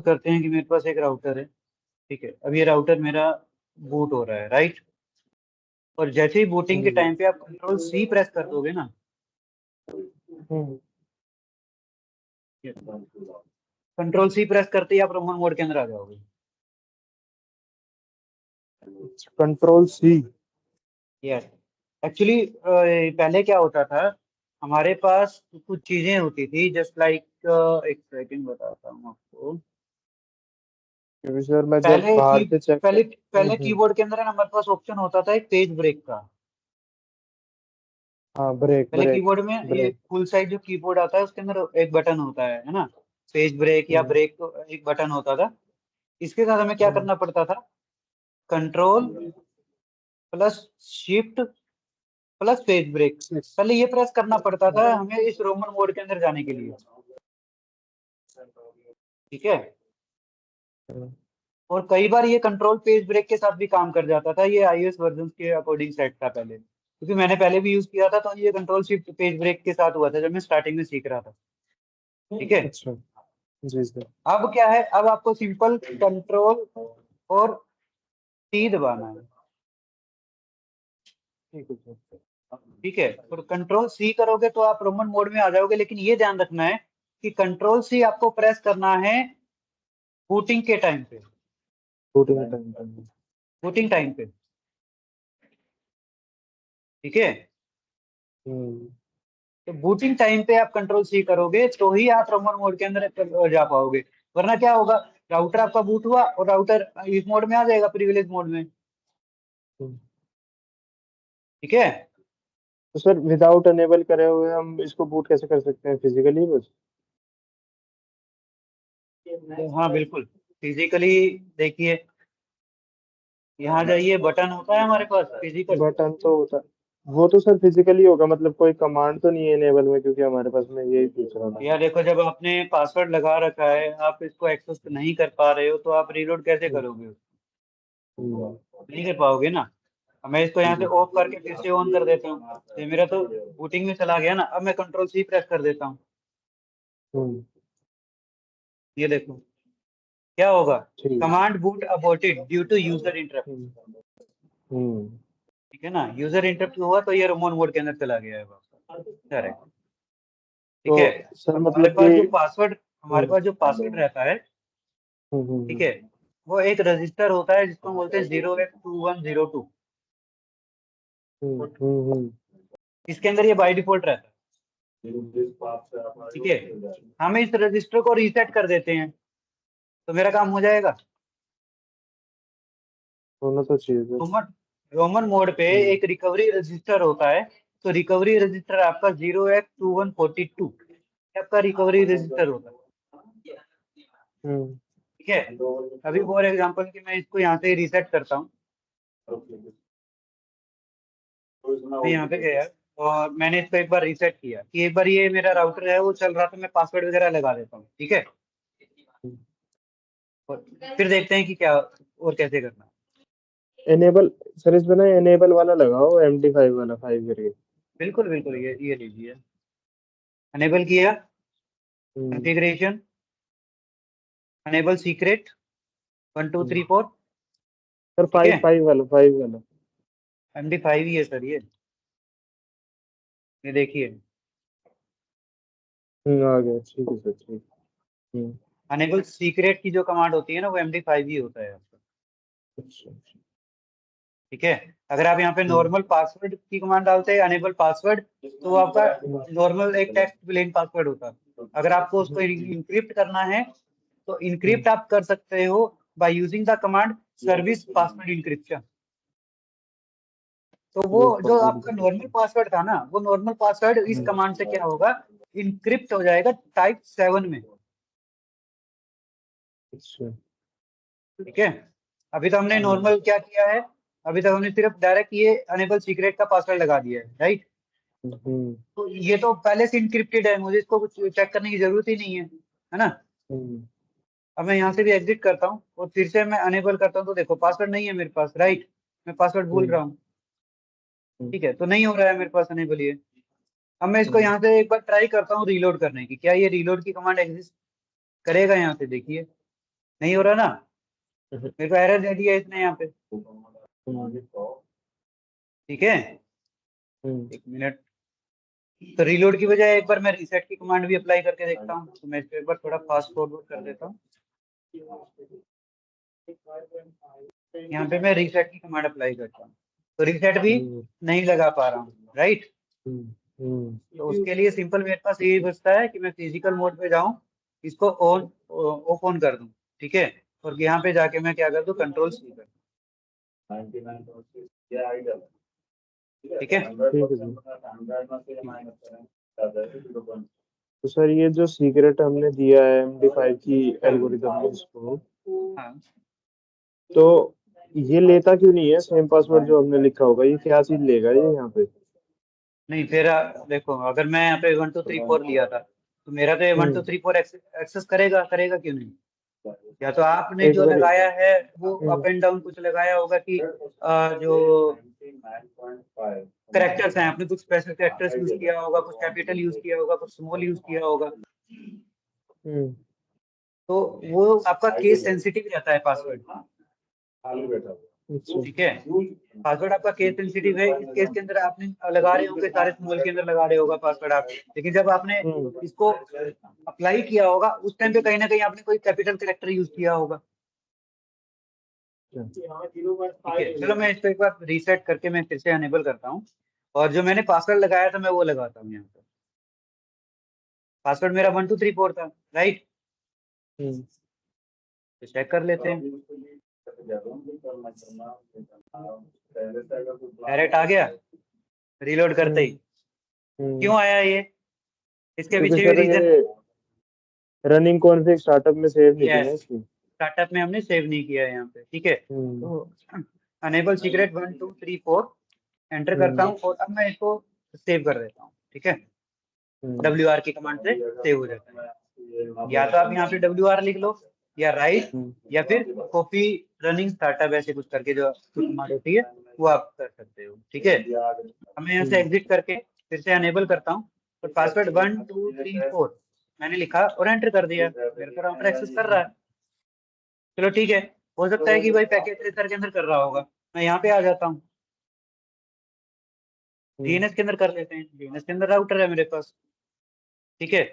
करते हैं कि मेरे पास एक राउटर है, ठीक है। अब ये राउटर मेरा बूट हो रहा है, राइट। और जैसे ही बूटिंग के टाइम पे आप कंट्रोल सी प्रेस कर दोगे ना, कंट्रोल सी प्रेस करते ही आप रोमन मोड के अंदर आ जाओगे। Control C. यस, एक्चुअली पहले क्या होता था, हमारे पास कुछ चीजें होती थी, जस्ट लाइक, एक सेकंड बताता हूँ आपको। क्योंकि सर मैं जब पहले बाहर की से चेक पहले पहले कीबोर्ड के अंदर है ना, हमारे पास ऑप्शन होता था एक पेज ब्रेक का। हाँ, ब्रेक पहले ब्रेक कीबोर्ड में ये ब्रेक। फुल साइज जो कीबोर्ड आता है उसके अंदर एक बटन होता है ना, पेज ब्रेक या ब्रेक, तो एक बटन होता था। इसके साथ हमें क्या करना पड़ता था, control plus shift plus page break, पहले ये प्रेस करना पड़ता था हमें इस रोमन मोड के अंदर जाने के लिए, ठीक है। और कई बार ये कंट्रोल पेज ब्रेक के साथ भी काम कर जाता था, ये iOS वर्जन के अकॉर्डिंग सेट था पहले, क्योंकि मैंने पहले भी यूज किया था, तो ये कंट्रोल शिफ्ट पेज ब्रेक के साथ हुआ था जब मैं स्टार्टिंग में सीख रहा था, ठीक है। अच्छा जी सर। अब क्या है, अब आपको सिंपल कंट्रोल और टी दबाना है, ठीक है। और कंट्रोल सी करोगे तो आप रोमन मोड में आ जाओगे, लेकिन ये ध्यान रखना है कि कंट्रोल सी आपको प्रेस करना है बूटिंग के टाइम पे, बूटिंग टाइम पे, ठीक है। तो बूटिंग टाइम पे आप कंट्रोल सी करोगे तो ही आप रोमन मोड के अंदर जा पाओगे, वरना क्या होगा, राउटर आपका बूट हुआ और राउटर इस मोड में आ जाएगा, प्रिविलेज मोड में, ठीक है। तो सर विदाउट अनेबल करे हुए हम इसको बूट कैसे कर सकते हैं, फिजिकली बस? तो हाँ बिल्कुल, फिजिकली देखिए, यहाँ जाइए, बटन होता है हमारे पास फिजिकल। बटन तो होता है, वो तो सर फिजिकली होगा, मतलब कोई कमांड तो नहीं है इनेबल में, क्योंकि हमारे पास, मैं यही पूछ रहा था। या देखो, जब आपने पासवर्ड लगा रखा है, आप इसको एक्सेस नहीं कर पा रहे हो, तो आप रीलोड कैसे करोगे, हम्म, नहीं कर पाओगे ना। अब मैं इसको यहाँ से जी। ऑफ करके फिर से ऑन कर देता हूँ, तो मेरा तो बूटिंग में चला गया ना। अब मैं कंट्रोल सी प्रेस कर देता हूँ, हम्म, ये देखो क्या होगा, ठीक है। Command boot aborted due to user interrupt, hmm, hmm. ठीक है ना। यूजर इंटरप्ट हुआ तो ये रोमन मोड के अंदर चला गया है वापस, करेक्ट, ठीक तो है। सर और मतलब कि हमारे पास जो पासवर्ड रहता है, ठीक है, वो एक रजिस्टर होता है जिसको हम बोलते हैं 0x2102, हम्म, हम्म, इसके अंदर ये बाय डिफॉल्ट रहता है, ठीक है। हम इस रजिस्टर को रीसेट कर देते हैं तो मेरा काम हो जाएगा। होना तो चाहिए सर। रोमन रोमन मोड पे हम्म, एक रिकवरी रजिस्टर होता है, तो रिकवरी रजिस्टर आपका 0x2142 आपका रिकवरी रजिस्टर होता है, हम्म, ठीक है। अभी फॉर एग्जांपल कि मैं इसको यहाँ से रीसेट करता हूँ, मैं यहाँ पे गया और मैंने इसको एक बार रीसेट किया, कि एक बार ये मेरा राउटर है वो चल रहा था, मैं पासवर्ड वगैरह लगा देता हूँ, ठीक है। और फिर देखते हैं कि क्या और कैसे करना है। एनेबल, सर इसमें ना एनेबल वाला लगाओ, MD5 वाला, 5 करके। बिल्कुल बिल्कुल, ये लीजिए, अनेबल किया, हम्म, कॉन्फ़िगरेशन, अनेबल सीक्रेट 1234, सर ठीक है। 5 वाला। MD5 ही है सर ये देखिए, आ गया, ठीक है सर, ठीक। हम्म, अनेबल सीक्रेट की जो कमांड होती है ना, वो MD5 ही होता है आपका, अच्छा। ठीक है। अगर आप यहाँ पे हम्म, नॉर्मल पासवर्ड की कमांड डालते हैं, अनेबल पासवर्ड, तो वो आपका नॉर्मल एक टेक्स्ट प्लेन पासवर्ड होता है। अगर आपको उसको इनक्रिप्ट करना है, तो इनक्रिप्ट आप कर सकते हो by using the command service password encryption. तो वो जो आपका नॉर्मल पासवर्ड था ना, वो नॉर्मल पासवर्ड इस कमांड से क्या होगा, इनक्रिप्ट हो जाएगा टाइप 7 में, अच्छा। ठीक है। अभी तो हमने नॉर्मल क्या किया है, अभी तक हमने सिर्फ डायरेक्ट ये अनेबल सीक्रेट का पासवर्ड लगा दिया है, राइट। हम्म, तो ये तो पहले से इनक्रिप्टेड है, मुझे इसको कुछ चेक करने की जरूरत ही नहीं है ना। हम्म, अब मैं यहाँ से भी एग्जिट करता हूँ और फिर से मैं अनेबल करता हूँ, तो देखो पासवर्ड नहीं है मेरे पास, राइट, मैं पासवर्ड भूल हम्म, रहा हूँ, ठीक है। तो नहीं हो रहा है मेरे पास अनेबल ये। अब मैं इसको हम्म, यहाँ से एक बार ट्राई करता हूँ रीलोड करने की, क्या ये रीलोड की कमांड एग्जिस्ट करेगा यहाँ से, देखिए, नहीं हो रहा ना, हम्म। मेरे को एरर दे दिया इसने यहाँ पे। ठीक है, एक मिनट। तो रीलोड की बजाय एक बार मैं रीसेट की कमांड भी अप्लाई करके देखता हूँ। तो मैं इसको एक बार थोड़ा फास्ट फॉरवर्ड कर देता हूँ। यहाँ पे मैं रीसेट की कमांड अप्लाई करता हूँ, तो रीसेट भी नहीं लगा पा रहा हूँ, राइट। तो उसके लिए सिंपल मेरे पास यही बचता है कि मैं फिजिकल मोड पे जाऊं, इसको ऑन ऑफ ऑन कर दूं, ठीक है। और यहाँ पे जाके मैं क्या कर दूं, कंट्रोल सी कर दूं, ठीक है। ठीक है सर। तो सर ये जो सीक्रेट हमने दिया है MD5 की एल्गोरिदम में इसको, हाँ, तो ये लेता क्यों नहीं है सेम पासवर्ड जो हमने लिखा होगा? ये क्या चीज लेगा ये यहाँ पे? नहीं फिर देखो, अगर मैं यहाँ पे 1 2 3 4 लिया था, तो मेरा तो ये 1 2 3 4 एक्सेस करेगा, करेगा क्यों नहीं। या तो आपने एक जो बार लगाया है वो अप एंड डाउन कुछ लगाया होगा कि जो करेक्टर्स हैं, आपने कुछ स्पेशल करेक्टर्स यूज किया होगा, कुछ कैपिटल यूज किया होगा, कुछ स्मॉल यूज किया होगा। तो वो आपका केस सेंसिटिव रहता है पासवर्ड, ठीक है। पासवर्ड आपका केस सेंसिटिव है। इस केस के अंदर आपने लगा रहे होंगे सारे स्मॉल के अंदर लगा रहे होगा पासवर्ड आप, लेकिन जब आपने इसको अप्लाई किया होगा उस टाइम पे कहीं ना कहीं आपने कोई कैपिटल कैरेक्टर यूज किया होगा, ठीक है। चलो मैं इसको एक बार रीसेट करके मैं फिर से अनेबल करता हूँ, और जो मैंने पासवर्ड लगाया था मैं वो लगाता हूँ यहाँ पे। पासवर्ड मेरा 1 2 3 4 था, राइट। तो चेक कर लेते हैं। डायरेक्ट आ गया रीलोड करते ही। क्यों आया ये, इसके क्योंकि पीछे भी सर रीजन। ये रनिंग कॉन्फ़िग स्टार्टअप में सेव नहीं थी ना यस, इसकी। स्टार्टअप में हमने सेव नहीं किया है यहाँ पे, ठीक है। तो अनेबल सीक्रेट 1 2 3 4 एंटर करता हूँ, और अब मैं इसको सेव कर देता हूँ, ठीक है। WR की कमांड से सेव हो जाता है। या तो आप यहाँ पे WR लिख लो, या राइट, या फिर कॉपी रनिंग स्टार्टअप, ऐसे कुछ करके जो कमांड होती है वो आप कर सकते हो, ठीक है। अब मैं यहाँ से एग्जिट करके फिर से अनेबल करता हूँ, तो पासवर्ड 1 2 3 4 मैंने लिखा और एंटर कर दिया, मेरे को राउटर एक्सेस कर रहा है। चलो ठीक है, हो सकता है कि भाई पैकेट ट्रेसर के अंदर कर रहा होगा। मैं यहाँ पे आ जाता हूँ, DNS के अंदर कर लेते हैं। DNS के अंदर राउटर है मेरे पास, ठीक है।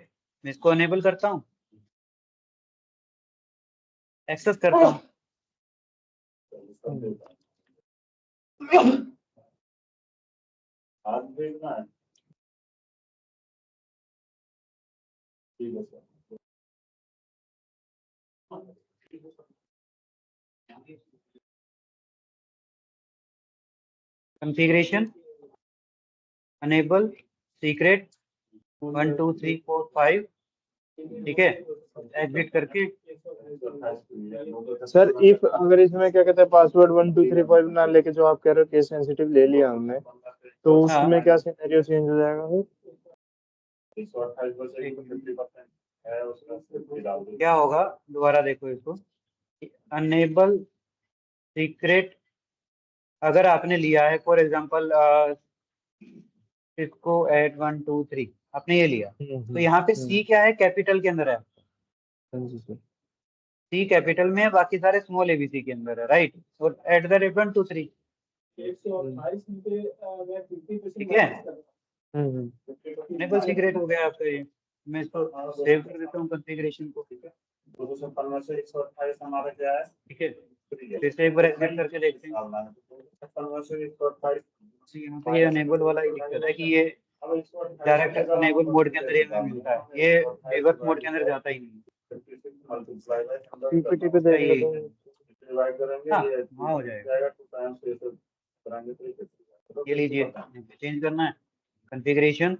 मैं इसको अनेबल करता हूँ, एक्सेस करता हूँ। कॉन्फ़िगरेशन, अनेबल सीक्रेट 1 2 3 4 5, ठीक है। एग्जिट करके सर इफ अगर इसमें क्या कहते हैं पासवर्ड 1 2 3 5 ना लेके जो आप कह रहे हो केस सेंसिटिव ले लिया हमने, तो उसमें हाँ, क्या सिनेरियो चेंज हो जाएगा फिर? क्या होगा, दोबारा देखो इसको। अनेबल सीक्रेट अगर आपने लिया है, फॉर एग्जांपल इसको ऐड 1 2 3 आपने ये लिया, तो यहाँ पे सी क्या है, कैपिटल के अंदर है। सी कैपिटल में है, बाकी सारे स्मॉल ABC के अंदर है, राइट। और @ 1 2 3, ठीक है। अनेबल सीक्रेट हो गया आपका ये। मैं इसको सेव कर देता हूँ कॉन्फ़िगरेशन को, ठीक है। फिर से एक बार एग्जिट करके देखते हैं। यहाँ पे ये अनेबल वाला ही दिक्कत है कि ये डायरेक्ट अनेबल मोड के अंदर ये हमें मिलता है, ये रिवर्स मोड के अंदर जाता ही नहीं। PPT पे देख लेते हैं। हाँ, वहाँ हो जाएगा। ये लीजिए, चेंज करना है कॉन्फ़िगरेशन,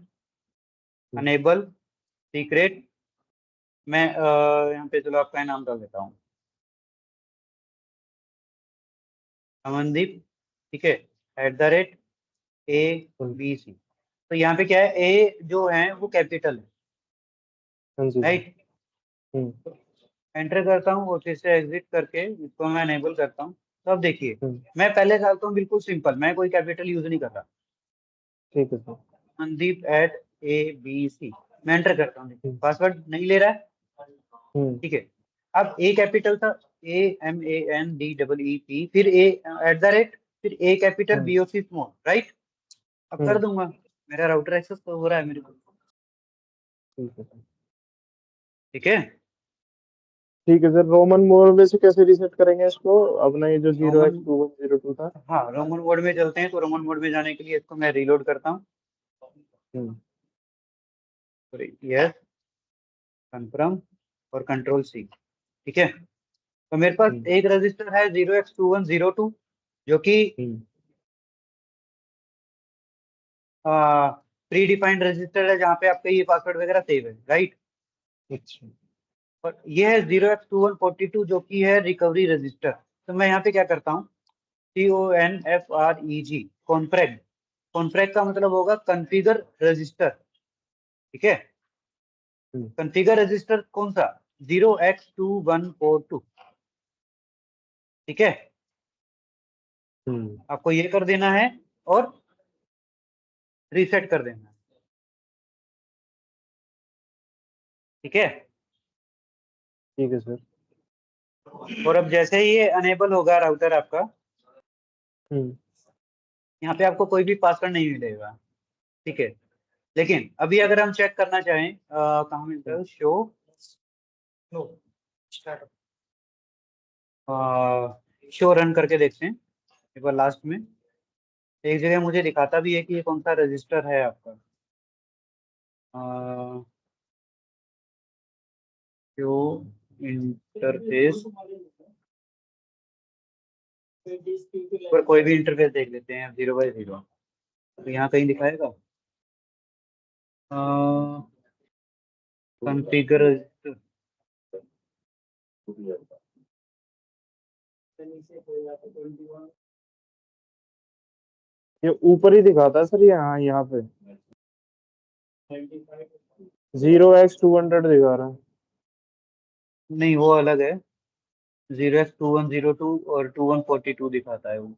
अनेबल सीक्रेट। मैं यहाँ पे चलो आपका नाम डाल देता हूँ, अमनदीप, ठीक है। @ABC। तो यहाँ पे क्या है, ए जो है वो कैपिटल है, हाँ जी। राइट। एंटर करता हूँ और फिर से एग्जिट करके इसको मैं अनेबल करता हूँ। तो अब देखिए, मैं पहले डालता हूँ बिल्कुल सिंपल, मैं कोई कैपिटल यूज नहीं कर रहा। ठीक है सर। मनदीप @ABC, मैं एंटर करता हूँ, पासवर्ड नहीं ले रहा है, ठीक है। अब ए कैपिटल था, AMANDEEP फिर @ फिर A capital BOC small, right. अब कर दूंगा, मेरा राउटर एक्सेस तो हो रहा है मेरे को। ठीक है ठीक है सर, रोमन मोड में से कैसे रीसेट करेंगे इसको, अपना ये जो 0x2102 था। हाँ, रोमन मोड में चलते हैं। तो रोमन मोड में जाने के लिए इसको मैं रीलोड करता हूँ। यस, कन्फर्म और कंट्रोल C। ठीक है, तो मेरे पास एक रजिस्टर है 0x2102 जो कि प्री डिफाइंड रजिस्टर है, जहाँ पे आपका ये पासवर्ड वगैरह सेव है, राइट। अच्छा, और ये है 0x2142 जो कि है रिकवरी रजिस्टर। तो मैं यहाँ पे क्या करता हूँ, CONFREG, कॉन्फ्रेग। कॉन्फ्रेग का मतलब होगा कॉन्फ़िगर रजिस्टर। ठीक है, कॉन्फ़िगर रजिस्टर कौन सा, 0x2142। ठीक है, आपको ये कर देना है और रीसेट कर देना है। ठीक है, ठीक है सर। और अब जैसे ही ये अनेबल होगा राउटर आपका, यहाँ पे आपको कोई भी पासवर्ड नहीं मिलेगा। ठीक है, लेकिन अभी अगर हम चेक करना चाहें, कहाँ मिलता है, शो शो रन करके देखते हैं एक बार। लास्ट में एक जगह मुझे दिखाता भी है कि ये कौन सा रजिस्टर है आपका। शो इंटरफेस पर कोई भी इंटरफेस देख लेते हैं 0/0। तो यहाँ कहीं दिखाएगा कॉन्फ़िगर रजिस्टर। ये ऊपर ही दिखाता है सर, यहाँ पे 0x200 दिखा रहा है। नहीं, वो अलग है, 0x2102 और 2142 दिखाता है वो।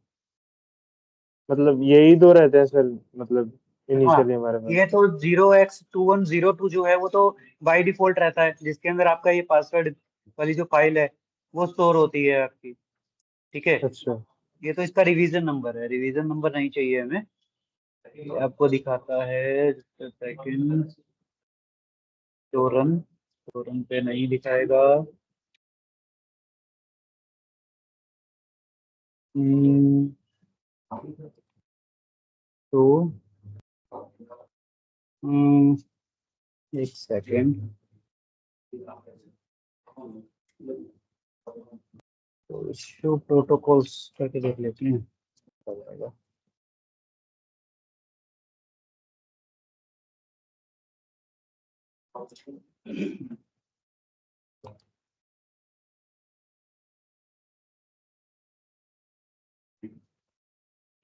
मतलब यही दो रहते हैं सर, मतलब हाँ, इनिशियली हमारे पास। ये तो 0x2102 जो है वो तो बाय डिफॉल्ट रहता है, जिसके अंदर आपका ये पासवर्ड वाली जो फाइल है वो स्टोर होती है आपकी। ठीक है, अच्छा, ये तो इसका रिवीजन नंबर है, रिवीजन नंबर नहीं चाहिए हमें। ये आपको दिखाता है सेकंड, स्टोरन, स्टोरन पे नहीं दिखाएगा। तो एक सेकंड, तो शो प्रोटोकॉल्स करके देख लेते हैं।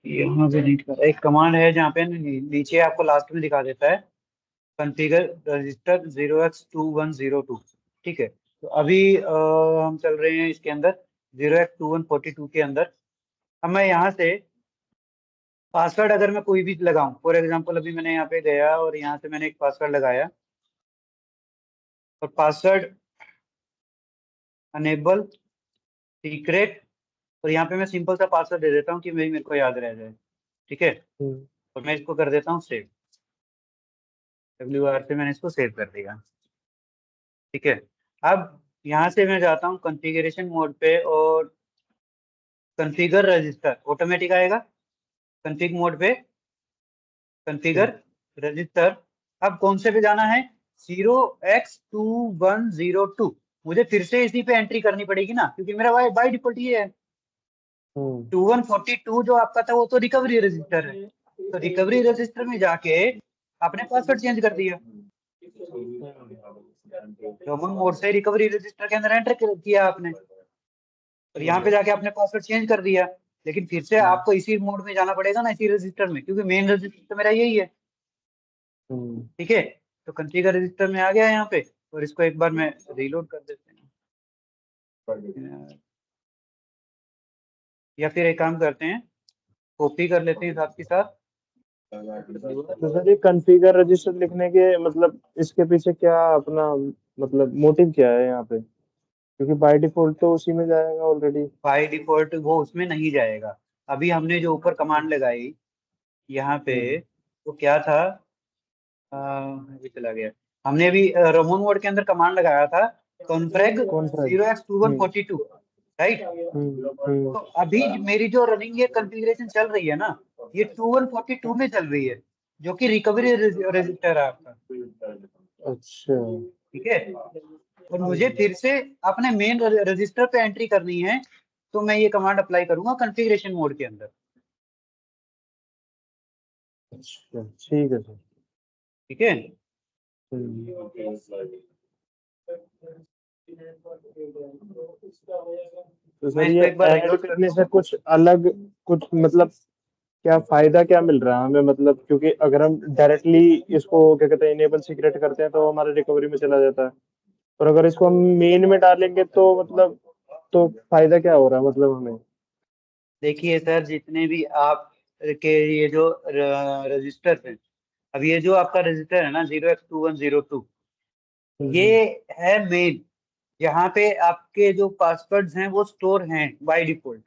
यहाँ पे नहीं कर, एक कमांड है जहाँ पे नीचे आपको लास्ट में दिखा देता है कॉन्फ़िगर रजिस्टर 0x2102। ठीक है, तो अभी हम चल रहे हैं इसके अंदर 0x2142 के अंदर। अब मैं यहाँ से पासवर्ड अगर मैं कोई भी लगाऊं, फॉर एग्जांपल अभी मैंने यहाँ पे गया और यहाँ से मैंने एक पासवर्ड लगाया और पासवर्ड अनेबल सीक्रेट, और यहाँ पे मैं सिंपल सा पासवर्ड दे देता हूँ कि मेरे को याद रह जाए। ठीक है, और मैं इसको कर देता हूँ सेव। WR से मैंने इसको सेव कर दिया। ठीक है, अब यहाँ से मैं जाता हूँ कॉन्फ़िगरेशन मोड पे और कॉन्फ़िगर रजिस्टर ऑटोमेटिक आएगा। कॉन्फ़िग मोड पे कॉन्फ़िगर रजिस्टर, अब कौन से पे जाना है, 0x2102। मुझे फिर से इसी पे एंट्री करनी पड़ेगी ना, क्योंकि मेरा बाय डिफॉल्ट ये है। 2142 जो आपका था वो तो रिकवरी रजिस्टर है, तो रिकवरी रजिस्टर में जाके आपने पासवर्ड चेंज कर दिया। रोमन मोड से रिकवरी रजिस्टर के अंदर एंटर किया आपने, और यहाँ पे जाके आपने पासवर्ड चेंज कर दिया। लेकिन फिर से आपको इसी मोड में जाना पड़ेगा ना, इसी रजिस्टर में, क्योंकि मेन रजिस्टर तो मेरा यही है। ठीक है, तो कॉन्फ़िगर रजिस्टर में आ गया यहाँ पे, और इसको एक बार मैं रीलोड कर देते हैं। या फिर एक काम करते हैं, कॉपी कर लेते हैं साथ के साथ। तो सर ये कॉन्फ़िगर रजिस्टर लिखने के मतलब इसके पीछे क्या अपना मतलब मोटिव क्या है यहाँ पे? क्योंकि बाय डिफॉल्ट तो उसी में जाएगा ऑलरेडी। बाय डिफॉल्ट वो उसमें नहीं जाएगा। अभी हमने जो ऊपर कमांड लगाई यहाँ पे, वो क्या था, अभी चला गया। हमने अभी रोमन मोड के अंदर कमांड लगाया था कॉन्फ्रेग कौन सा है? 0x2142, right. तो अभी मेरी जो रनिंग ये कॉन्फ़िगरेशन चल रही है ना, ये 2142 में चल रही है, जो कि रिकवरी रजिस्टर है आपका। अच्छा। ठीक है, और मुझे फिर से अपने मेन रजिस्टर पे एंट्री करनी है, तो मैं ये कमांड अप्लाई करूंगा कॉन्फ़िगरेशन मोड के अंदर। अच्छा ठीक है सर। ठीक है, तो मैं सर इसको ये एक बार ऐड एग्जीक्यूट करने करता से हूँ। कुछ अलग, कुछ मतलब क्या फायदा क्या मिल रहा है हमें, मतलब क्योंकि अगर हम डायरेक्टली इसको क्या कहते हैं इनेबल सीक्रेट करते हैं तो हमारे रिकवरी में चला जाता है, और अगर इसको हम मेन में डालेंगे तो मतलब तो फायदा क्या हो रहा है मतलब हमें? देखिए सर, जितने भी आप के ये जो रजिस्टर है, अब ये जो आपका रजिस्टर है ना 0x2102, ये है मेन, यहाँ पे आपके जो पासवर्ड्स हैं वो स्टोर हैं बाय डिफॉल्ट।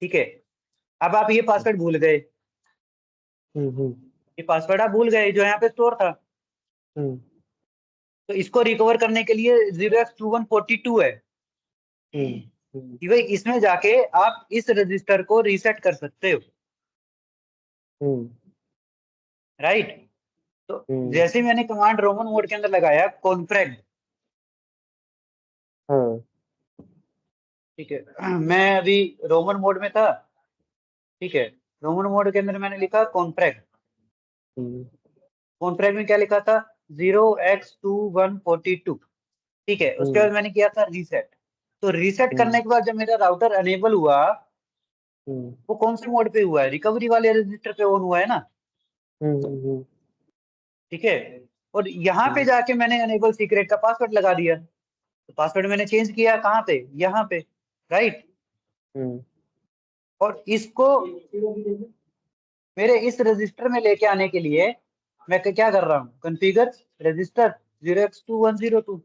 ठीक है, अब आप ये पासवर्ड भूल गए, हम्म ये पासवर्ड आप भूल गए जो यहाँ पे स्टोर था, हम्म तो इसको रिकवर करने के लिए 0x2142 है हम्म कि भाई इसमें जाके आप इस रजिस्टर को रीसेट कर सकते हो, हम्म राइट। तो हम्म, जैसे ही मैंने कमांड रोमन मोड के अंदर लगाया कॉन्फ्रेग, हाँ। ठीक है, मैं अभी रोमन मोड में था। ठीक है, रोमन मोड के अंदर मैंने लिखा कॉन्फ्रेग, हम्म कॉन्फ्रेग में क्या लिखा था 0x2142। ठीक है, उसके हम्म बाद मैंने किया था रीसेट। तो रीसेट हम्म करने के बाद जब मेरा राउटर अनेबल हुआ, हम्म वो कौन से मोड पे हुआ है, रिकवरी वाले रजिस्टर पे ऑन हुआ है ना। हम्म ठीक है, और यहाँ पे हम्म जाके मैंने अनेबल सीक्रेट का पासवर्ड लगा दिया, तो पासवर्ड मैंने चेंज किया कहाँ पे, यहाँ पे, राइट। हम्म और इसको मेरे इस रजिस्टर में लेके आने के लिए मैं क्या कर रहा हूँ, कॉन्फ़िगर रजिस्टर 0x2102,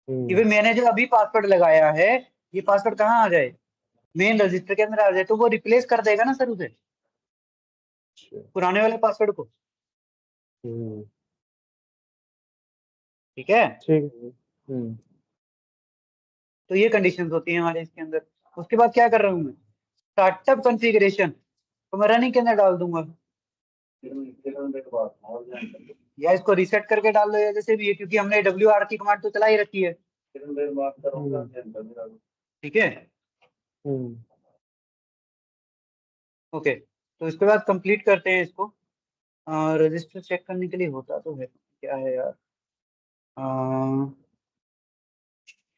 कि भाई मैंने जो अभी पासवर्ड लगाया है, ये पासवर्ड कहाँ आ जाए, मेन रजिस्टर के अंदर आ जाए, तो वो रिप्लेस कर देगा ना सर उसे, अच्छा, पुराने वाले पासवर्ड को। हम्म, ठीक है, ठीक है। तो ये कंडीशंस होती हैं हमारे इसके अंदर। उसके बाद क्या कर रहा हूँ मैं, स्टार्टअप कॉन्फ़िगरेशन तो मैं रनिंग के अंदर डाल दूंगा, या इसको रीसेट करके डाल दो, या जैसे भी है, क्योंकि हमने WR की कमांड तो चला ही रखी है। ठीक है, हम्म ओके, तो इसके बाद कंप्लीट करते हैं इसको। रजिस्टर चेक करने के लिए होता तो है, क्या है यार,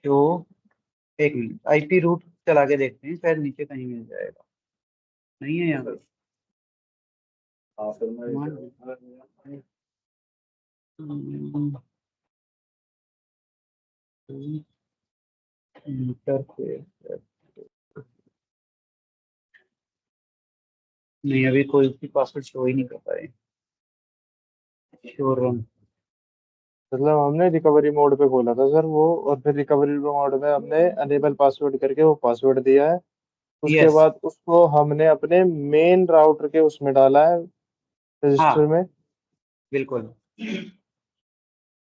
जो, एक मिनट IP रूट चला के देखते हैं, शायद नीचे कहीं मिल जाएगा, नहीं है यहाँ पे command। इंटरफेस, नहीं अभी कोई भी पासवर्ड शो ही नहीं कर पाए, शो रन। मतलब हमने रिकवरी मोड पे खोला था सर वो, और फिर रिकवरी मोड में हमने अनेबल पासवर्ड करके वो पासवर्ड दिया है। उसके यस, बाद उसको हमने अपने मेन राउटर के उसमें डाला है, रजिस्टर हाँ में। बिल्कुल।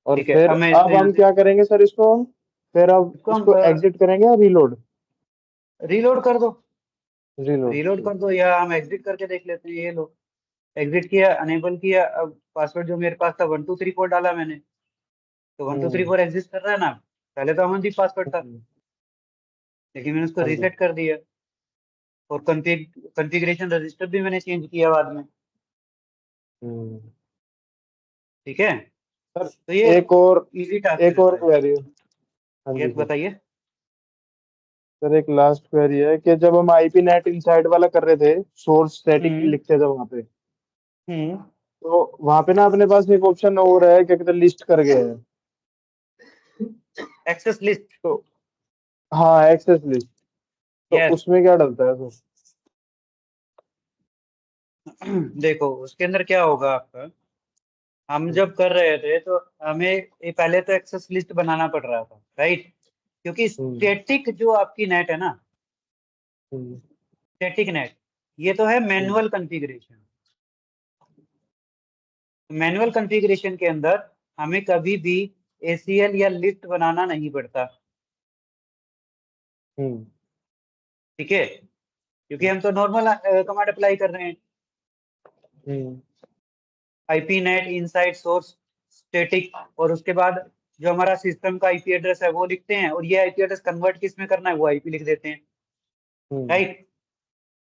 और ठीक है, फिर अब मैं इसको अब यहाँ हम से, क्या करेंगे सर इसको, हम फिर अब इसको इसको हम एग्जिट करेंगे या रीलोड? रीलोड कर दो, रीलोड, रीलोड ठीक कर दो, या हम एग्जिट करके देख लेते हैं। ये लो, एग्जिट किया, अनेबल किया, अब पासवर्ड जो मेरे पास था 1234 डाला मैंने, तो है। 1234 एग्जिस्ट कर रहा है ना। पहले तो अमनदीप पासवर्ड था, हम्म, लेकिन मैंने उसको हाँ जी। रीसेट कर दिया, और कॉन्फ़िगरेशन रजिस्टर भी मैंने चेंज किया बाद में। हम्म। ठीक है, सर तो ये एक और, इजी टास्क एक रहता और है। क्वेरी है। हाँ ये जी सर। बताइए। सर एक लास्ट क्वेरी है कि जब हम आईपी नेट इनसाइड वाला कर रहे थे, सोर्स स्टैटिक हम्म लिखते थे वहां पे, हम्म तो वहां पे ना अपने पास एक ऑप्शन और है, क्या कहते हैं, लिस्ट कर गए हैं। एक्सेस लिस्ट, तो हाँ, एक्सेस लिस्ट, तो यस। उसमें क्या डलता है सर? देखो उसके अंदर क्या होगा आपका, हम जब कर रहे थे तो हमें ये पहले तो एक्सेस लिस्ट बनाना पड़ रहा था, राइट। क्योंकि स्टैटिक जो आपकी नेट है ना, स्टैटिक नेट, ये तो है मैनुअल कॉन्फ़िगरेशन। मैनुअल कॉन्फ़िगरेशन के अंदर हमें कभी भी ACL या लिस्ट बनाना नहीं पड़ता, ठीक है, क्योंकि हम तो नॉर्मल कमांड अप्लाई कर रहे हैं। IP net inside source static, और उसके बाद जो हमारा सिस्टम का IP एड्रेस है वो लिखते हैं, और ये IP एड्रेस कन्वर्ट किस में करना है वो IP लिख देते हैं, राइट।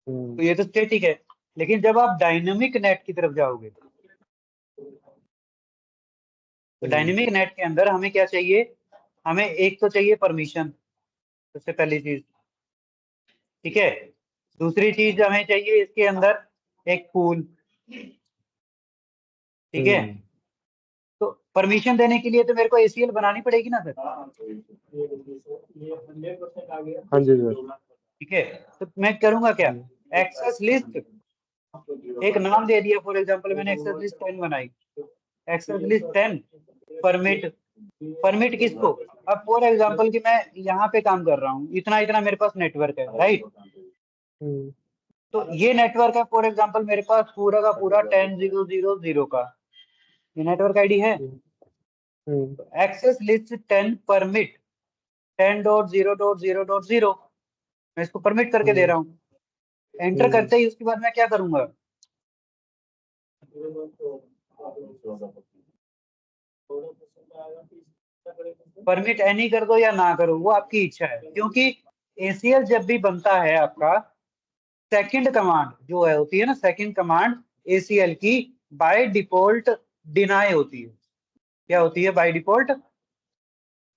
तो ये तो स्टैटिक है। लेकिन जब आप डायनेमिक नेट की तरफ जाओगे, तो डायनेमिक नेट के अंदर हमें क्या चाहिए, हमें एक तो चाहिए परमिशन, सबसे पहली चीज, ठीक है। दूसरी चीज हमें चाहिए इसके अंदर एक पूल, ठीक है। तो परमिशन देने के लिए तो मेरे को ACL बनानी पड़ेगी ना सर। हाँ जी सर। ठीक है, तो मैं करूंगा क्या, एक्सेस लिस्ट, एक नाम दे दिया, फॉर एग्जांपल मैंने एक्सेस लिस्ट 10 बनाई, एक्सेस लिस्ट 10 परमिट, परमिट किसको, अब फॉर एग्जांपल कि मैं यहाँ पे काम कर रहा हूँ, इतना इतना मेरे पास नेटवर्क है, राइट। तो ये नेटवर्क है फॉर एग्जांपल मेरे पास पूरा का पूरा 10.0.0.0 का ये नेटवर्क आईडी है। एक्सेस लिस्ट 10 परमिट 10.0.0.0 मैं इसको परमिट करके दे रहा हूँ। एंटर करते ही उसके बाद मैं क्या करूंगा, परमिट एनी कर दो या ना करो, वो आपकी इच्छा है, क्योंकि ACL जब भी बनता है आपका, सेकंड कमांड जो है होती है ना, सेकंड कमांड ACL की बाय डिफॉल्ट डिनाई होती है। क्या होती है बाय डिफॉल्ट?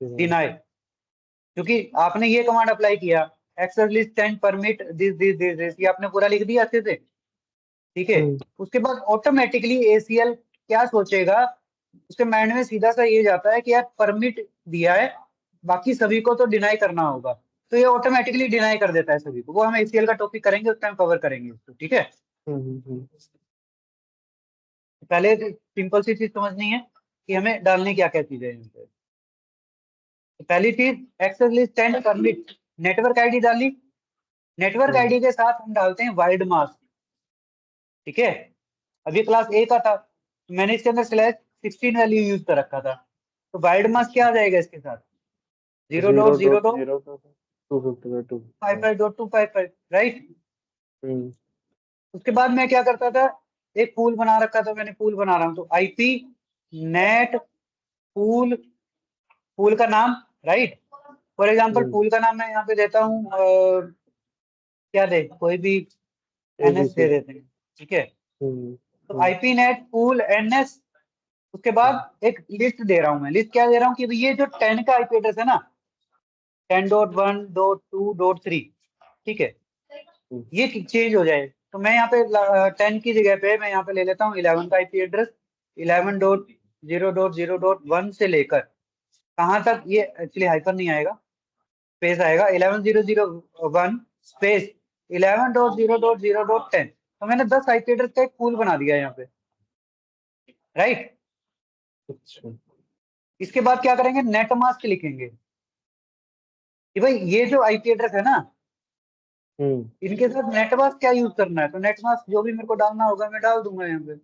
डिनाई। क्योंकि आपने ये कमांड अप्लाई किया, access list 10 permit this this this this, ये आपने पूरा लिख दिया अच्छे से, ठीक है। उसके बाद ऑटोमेटिकली ACL क्या सोचेगा, उसके माइंड में सीधा सा ये जाता है कि यार परमिट दिया है, बाकी सभी को तो डिनाई करना होगा, तो ये ऑटोमेटिकली डिनाई कर देता है सभी को। वो हम ACL का टॉपिक करेंगे, उस टाइम कवर करेंगे इसको, ठीक है। पहले सिंपल सी चीज समझनी है कि हमें डालनी क्या क्या चीजें हैं। तो पहली चीज access list 10 permit, network ID डाली, नेटवर्क आईडी के साथ हम डालते हैं वाइड मास्क, ठीक है। अब ये क्लास A का था, तो मैंने इसके अंदर /16 वैल्यू यूज कर रखा था, तो वाइड मास्क क्या आ जाएगा इसके साथ, 0.0.255.255, राइट। उसके बाद मैं क्या करता था, एक पूल बना रखा था मैंने, पूल बना रहा हूँ, तो IP नेट पूल, पूल का नाम, राइट। फॉर एग्जांपल पूल का नाम मैं यहाँ पे देता हूँ, क्या दे, कोई भी NS दे देते हैं, ठीक है। तो IP नेट पूल NS, उसके बाद एक लिस्ट दे रहा हूँ मैं, लिस्ट क्या दे रहा हूँ कि ये जो 10 का IP एड्रेस है ना, 10.1.2.3, ठीक है, ये चेंज हो जाए, तो मैं यहाँ पे 10 की जगह पे मैं यहाँ पे ले लेता हूँ 11 का IP एड्रेस, 11.0.0.1 से लेकर कहाँ तक, ये एक्चुअली हाइपर नहीं आएगा, स्पेस आएगा, 11.0.0.1 स्पेस 11.0.0.10, तो मैंने 10 IP एड्रेस का एक पूल बना दिया यहाँ पे, राइट। इसके बाद क्या करेंगे, नेट मास्क लिखेंगे कि भाई ये जो IP एड्रेस है ना, इनके साथ नेट मास्क क्या यूज करना है, तो नेट मास्क जो भी मेरे को डालना होगा मैं डाल दूंगा यहाँ पे।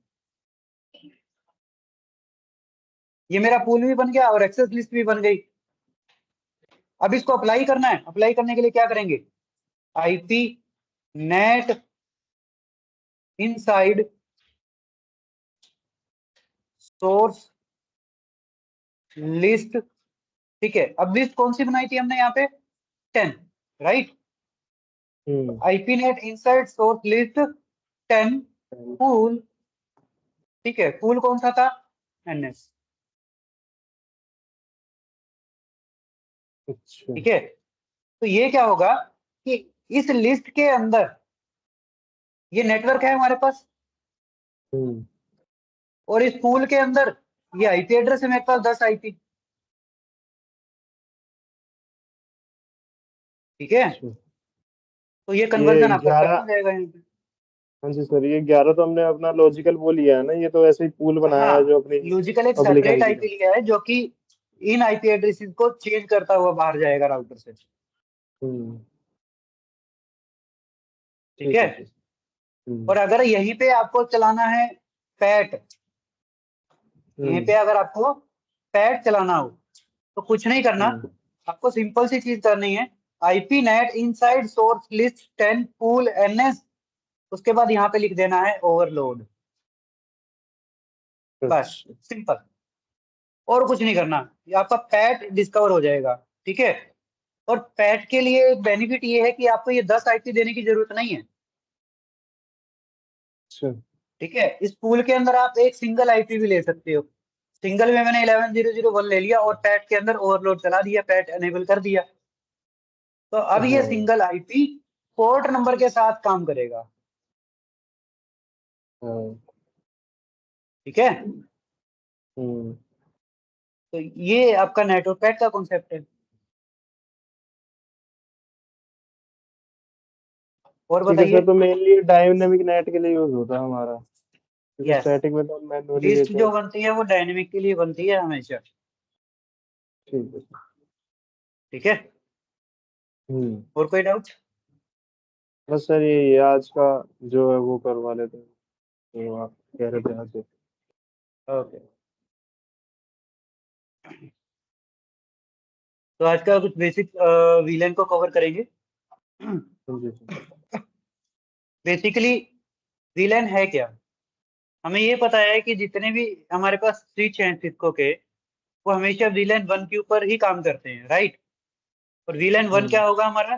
ये मेरा पूल भी बन गया और एक्सेस लिस्ट भी बन गई। अब इसको अप्लाई करना है, अप्लाई करने के लिए क्या करेंगे, IP net inside source list, ठीक है। अब लिस्ट कौन सी बनाई थी हमने यहाँ पे, 10, right. IP net inside source list 10 pool, ठीक है, पूल कौन सा था, NS, ठीक है। तो ये क्या होगा कि इस लिस्ट के अंदर ये नेटवर्क है हमारे पास, और इस पूल के अंदर ये IP एड्रेस है मेरे पास 10 IP, ठीक है। तो ये कन्वर्जन आपका क्या हो जाएगा यहाँ पे। हाँ जी सर, ये 11 तो हमने अपना लॉजिकल वो लिया है ना, ये तो ऐसे ही पूल बनाया है जो अपनी लॉजिकल एक पब्लिक सेपरेट आईडी IP लिया है जो कि इन आईपी एड्रेसेस को चेंज करता हुआ बाहर जाएगा राउटर से। ठीक है। और अगर यहीं पे आपको चलाना है पैट, यहीं पे अगर आपको पैट चलाना हो तो कुछ नहीं करना, आपको सिंपल सी चीज करनी है, IP net inside source list 10 pool NS, उसके बाद यहाँ पे लिख देना है ओवरलोड, बस सिंपल, और कुछ नहीं करना, ये आपका पैट डिस्कवर हो जाएगा। ठीक है। और पैट के लिए बेनिफिट ये है कि आपको ये 10 आईपी देने की जरूरत नहीं है। ठीक है। इस पूल के अंदर आप एक सिंगल आईपी भी ले सकते हो। सिंगल में मैंने 11.0.0.1 ले लिया और पैट के अंदर ओवरलोड चला दिया, पैट एनेबल कर दिया, तो अब ये सिंगल आईपी पोर्ट नंबर के साथ काम करेगा। ठीक है। तो ये आपका नेटवर्क पैट का कॉन्सेप्ट है। और बताइए। तो मेनली डायनेमिक नेट के लिए यूज होता है हमारा, क्योंकि स्टैटिक में तो मैनुअली लिस्ट लेते जो हैं। बनती है वो डायनेमिक के लिए बनती है हमेशा। ठीक है। ठीक है। और कोई डाउट? बस सर ये आज का जो है वो करवा लेते हैं, तो आप कह रहे थे आज। ओके। तो आज का कुछ बेसिक वीलन को कवर करेंगे। बेसिकली वीलन है क्या? हमें ये पता है कि जितने भी हमारे पास स्विच हैं सिस्को के, वो हमेशा वीलन 1 के ऊपर ही काम करते हैं, राइट। और वीलन 1 क्या होगा हमारा?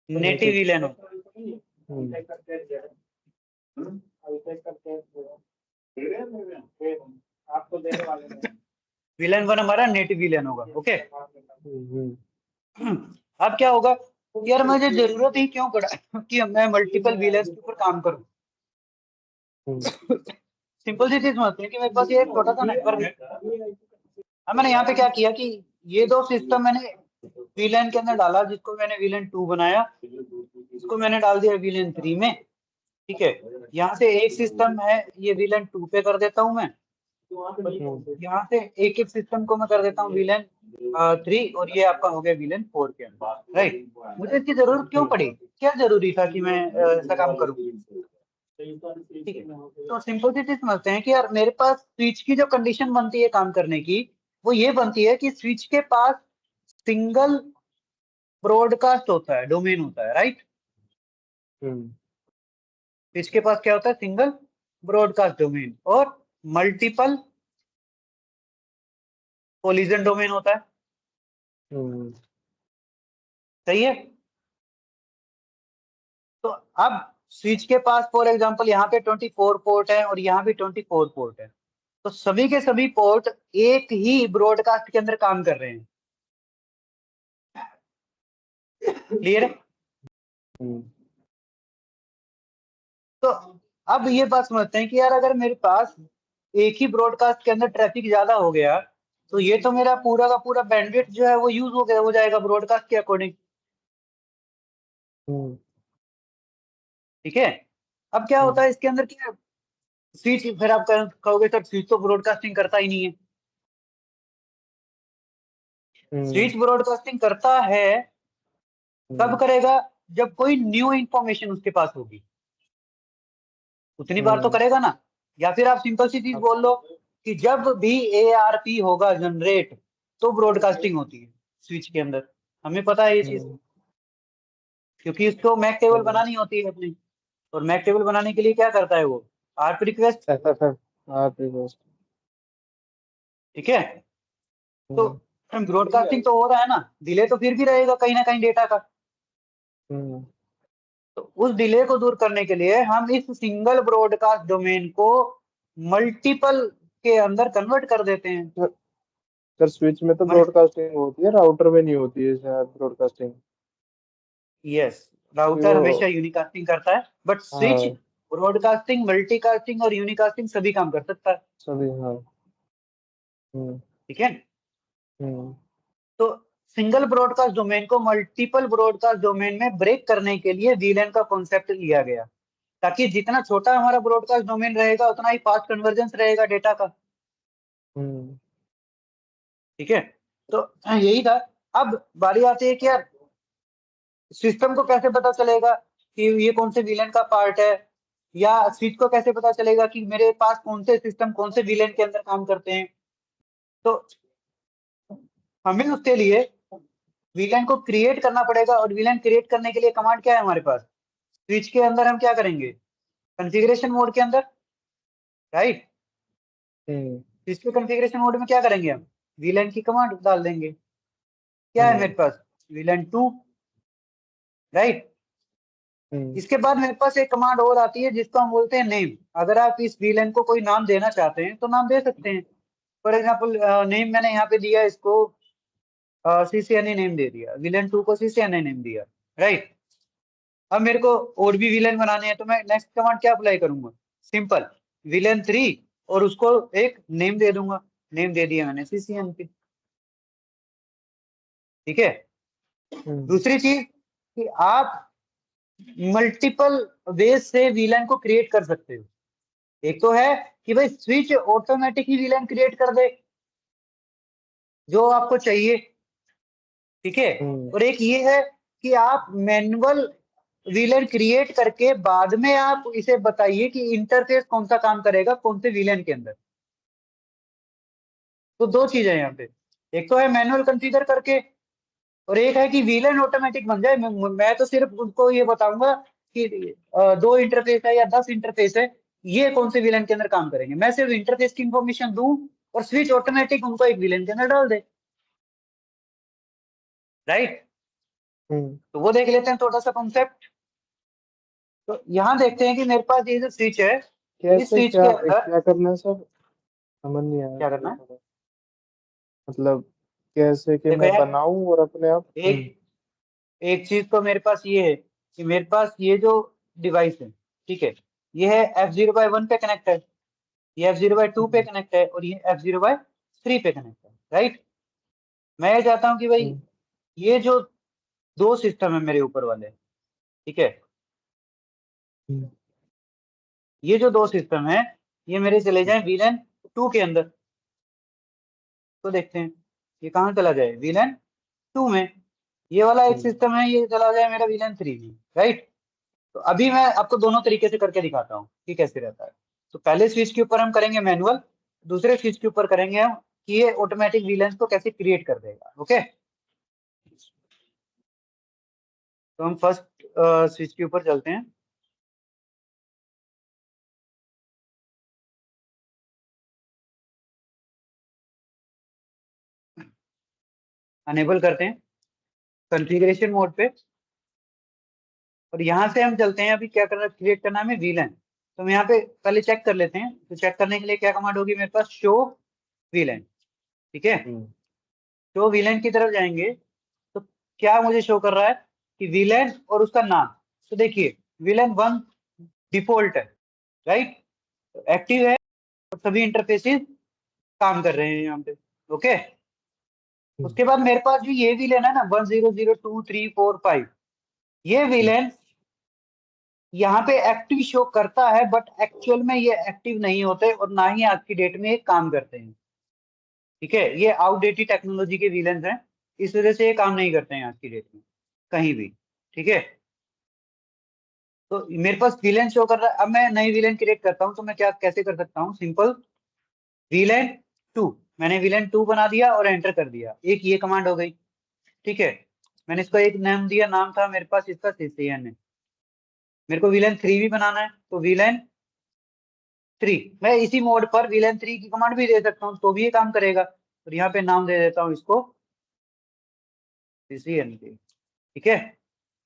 नेटिव वीलन होगा। वीलन 1 हमारा नेटिव वीलन होगा। ओके। अब क्या होगा यार, मुझे जरूरत ही क्यों पड़ा कि मैं मल्टीपल वीलर्स के ऊपर काम करूं। सिंपल सी चीज समझते हैं कि मेरे पास ये एक छोटा सा नेटवर्क है। अब मैंने यहाँ पे क्या किया कि ये दो सिस्टम मैंने वीलन के अंदर डाला, जिसको मैंने वीलन 2 बनाया, इसको मैंने डाल दिया वीलन 3 में। ठीक है। यहाँ से एक सिस्टम है ये वीलन 2 पे कर देता हूँ मैं, यहाँ से एक एक सिस्टम को मैं कर देता हूँ वीलन 3, और ये आपका हो गया वीलन 4 के अंदर, राइट। मुझे इसकी जरूरत क्यों पड़ी, क्या जरूरी था कि मैं ऐसा काम करूँ? ठीक है। तो सिंपल सी चीज समझते हैं कि यार मेरे पास स्विच की जो कंडीशन बनती है काम करने की, वो ये बनती है कि स्विच के पास सिंगल ब्रॉडकास्ट होता है, डोमेन होता है, राइट। स्विच के पास क्या होता है? सिंगल ब्रॉडकास्ट डोमेन और मल्टीपल कोलिजन डोमेन होता है। सही है। तो अब स्विच के पास फॉर एग्जांपल यहाँ पे 24 पोर्ट है और यहाँ भी 24 पोर्ट है, तो सभी के सभी पोर्ट एक ही ब्रॉडकास्ट के अंदर काम कर रहे हैं। क्लियर है? तो अब ये बात समझते हैं कि यार अगर मेरे पास एक ही ब्रॉडकास्ट के अंदर ट्रैफिक ज्यादा हो गया, तो ये तो मेरा पूरा का पूरा बैंडविड्थ जो है वो यूज हो जाएगा ब्रॉडकास्ट के अकॉर्डिंग। ठीक है। अब क्या होता है इसके अंदर, क्या स्विच, फिर आप कहोगे सर स्विच तो ब्रॉडकास्टिंग करता ही नहीं है। स्विच ब्रॉडकास्टिंग करता है कब करेगा? जब कोई न्यू इंफॉर्मेशन उसके पास होगी, उतनी बार तो करेगा ना। या फिर आप सिंपल सी चीज बोल लो कि जब भी ARP होगा जनरेट, तो ब्रॉडकास्टिंग होती है स्विच के अंदर। हमें पता है ये चीज, क्योंकि उसको मैक टेबल बनानी होती है अपनी, और मैक टेबल बनाने के लिए क्या करता है वो? ARP request. ठीक है। तो ब्रॉडकास्टिंग तो हो रहा है ना, डिले तो फिर भी रहेगा कहीं ना कहीं डेटा का। तो उस डिले को दूर करने के लिए हम इस सिंगल ब्रॉडकास्ट डोमेन को मल्टीपल के अंदर कन्वर्ट कर देते हैं। सर स्विच में तो ब्रॉडकास्टिंग होती है, राउटर में नहीं होती है शायद ब्रॉडकास्टिंग। यस, राउटर हमेशा यूनिकास्टिंग करता है, बट स्विच ब्रॉडकास्टिंग, मल्टीकास्टिंग और यूनिकास्टिंग सभी काम कर सकता है। सभी। ठीक है। तो सिंगल ब्रॉडकास्ट डोमेन को मल्टीपल ब्रॉडकास्ट डोमेन में ब्रेक करने के लिए वीलन का कॉन्सेप्ट लिया गया। ताकि जितना छोटा हमारा ब्रॉडकास्ट डोमेन रहेगा उतना ही फास्ट कन्वर्जेंस रहेगा डेटा का। ठीक है, तो यही था। अब बारी आती है कि यार सिस्टम को कैसे पता चलेगा कि ये कौन से विलेन का पार्ट है, या स्विच को कैसे पता चलेगा कि मेरे पास कौन से सिस्टम कौन से विलेन के अंदर काम करते हैं। तो हमें उसके लिए विलेन को क्रिएट करना पड़ेगा, और विलेन क्रिएट करने के लिए कमांड क्या है हमारे पास, स्विच के अंदर हम क्या करेंगे, कॉन्फ़िगरेशन मोड के अंदर, राइट, स्विच के कॉन्फ़िगरेशन मोड में क्या करेंगे, हम विलेन की कमांड डाल देंगे। क्या है मेरे पास, विलेन 2, राइट। इसके बाद मेरे पास एक कमांड और आती है जिसको हम बोलते हैं नेम। अगर आप इस विलेन को कोई नाम देना चाहते हैं तो नाम दे सकते हैं। फॉर एग्जाम्पल नेम मैंने यहाँ पे दिया इसको CCNA नेम दे दिया, विलेन 2 को CCNA नेम दिया, राइट। अब मेरे को और भी विलेन बनाने हैं तो मैं नेक्स्ट कमांड क्या अप्लाई करूंगा, सिंपल विलेन 3 और उसको एक नेम दे दूंगा, नेम दे दिया मैंने CCNP। ठीक है, दूसरी चीज कि आप मल्टीपल वेज से विलेन को क्रिएट कर सकते हो। एक तो है कि भाई स्विच ऑटोमेटिक ही विलेन क्रिएट कर दे जो आपको चाहिए, ठीक है। और एक ये है कि आप मैनुअल विलेन क्रिएट करके बाद में आप इसे बताइए कि इंटरफेस कौन सा काम करेगा कौन से विलेन के अंदर। तो दो चीजें हैं यहाँ पे, एक तो है मैनुअल कॉन्फ़िगर करके, और एक है कि विलेन ऑटोमेटिक बन जाए। मैं तो सिर्फ उनको ये बताऊंगा कि 2 इंटरफेस है या 10 इंटरफेस है, ये कौन से विलेन के अंदर काम करेंगे। मैं सिर्फ इंटरफेस की इंफॉर्मेशन दूं और स्विच ऑटोमेटिक उनको एक विलेन के अंदर डाल दे, राइट। तो वो देख लेते हैं थोड़ा सा कॉन्सेप्ट। तो यहाँ देखते हैं कि मेरे पास ये जो स्विच है, इस कैसे स्विच क्या के अंदर क्या करना है सर, समझ नहीं आया क्या करना है। मतलब कैसे कि देखो मैं यार, बनाऊं और अपने आप। एक एक चीज तो मेरे पास ये है कि मेरे पास ये जो डिवाइस है, ठीक है, ये है F0/1 पे कनेक्ट है, ये F0/2 पे कनेक्ट है, और ये F0/3 पे कनेक्ट है, राइट। मैं ये चाहता हूँ कि भाई ये जो 2 सिस्टम है मेरे ऊपर वाले, ठीक है, ये जो 2 सिस्टम है ये मेरे चले जाए विलेन 2 के अंदर। तो देखते हैं ये कहाँ चला जाए, विलेन 2 में। ये वाला एक सिस्टम है ये चला जाए मेरा विलेन 3 में, राइट। तो अभी मैं आपको दोनों तरीके से करके दिखाता हूँ कि कैसे रहता है। तो पहले स्विच के ऊपर हम करेंगे मैनुअल, दूसरे स्विच के ऊपर करेंगे हम कि ये ऑटोमेटिक विलेंस को कैसे क्रिएट कर देगा। ओके, तो हम फर्स्ट स्विच के ऊपर चलते हैं। अनेबल करते हैं कॉन्फ़िगरेशन मोड पे, और यहाँ से हम चलते हैं अभी क्या करना, क्रिएट करना है हमें विलेन। तो हम यहाँ पे पहले चेक कर लेते हैं। तो चेक करने के लिए क्या कमांड होगी मेरे पास, शो विलेन। ठीक है, शो विलेन की तरफ जाएंगे तो क्या मुझे शो कर रहा है कि विलेन और उसका नाम। तो देखिए विलेन 1 डिफॉल्ट है, राइट, एक्टिव है, और सभी इंटरफेसेस काम कर रहे हैं यहाँ पे। ओके, उसके बाद मेरे पास जो ये विलेन है ना 1 0 0 2 3 4 5, ये विलेन यहाँ पे एक्टिव शो करता है, बट एक्चुअल में ये एक्टिव नहीं होते और ना ही आज की डेट में ये काम करते हैं। ठीक है, ये आउटडेटेड टेक्नोलॉजी के विलेन हैं, इस वजह से ये काम नहीं करते हैं आज की डेट में कहीं भी। ठीक है, तो मेरे पास विलेन शो कर रहा है। अब मैं नई विलेन क्रिएट करता हूँ तो मैं क्या कैसे कर सकता हूँ, सिंपल विलेन 2, मैंने विलेन 2 बना दिया और एंटर कर दिया, एक ये कमांड हो गई। ठीक है, मैंने इसको एक नाम दिया, नाम था मेरे पास इसका CCN है। मेरे को विलेन 3 भी बनाना है तो विलेन 3, मैं इसी मोड पर विलेन 3 की कमांड भी दे सकता हूँ तो भी ये काम करेगा। और यहाँ पे नाम दे देता हूँ इसको CCNP। ठीक है,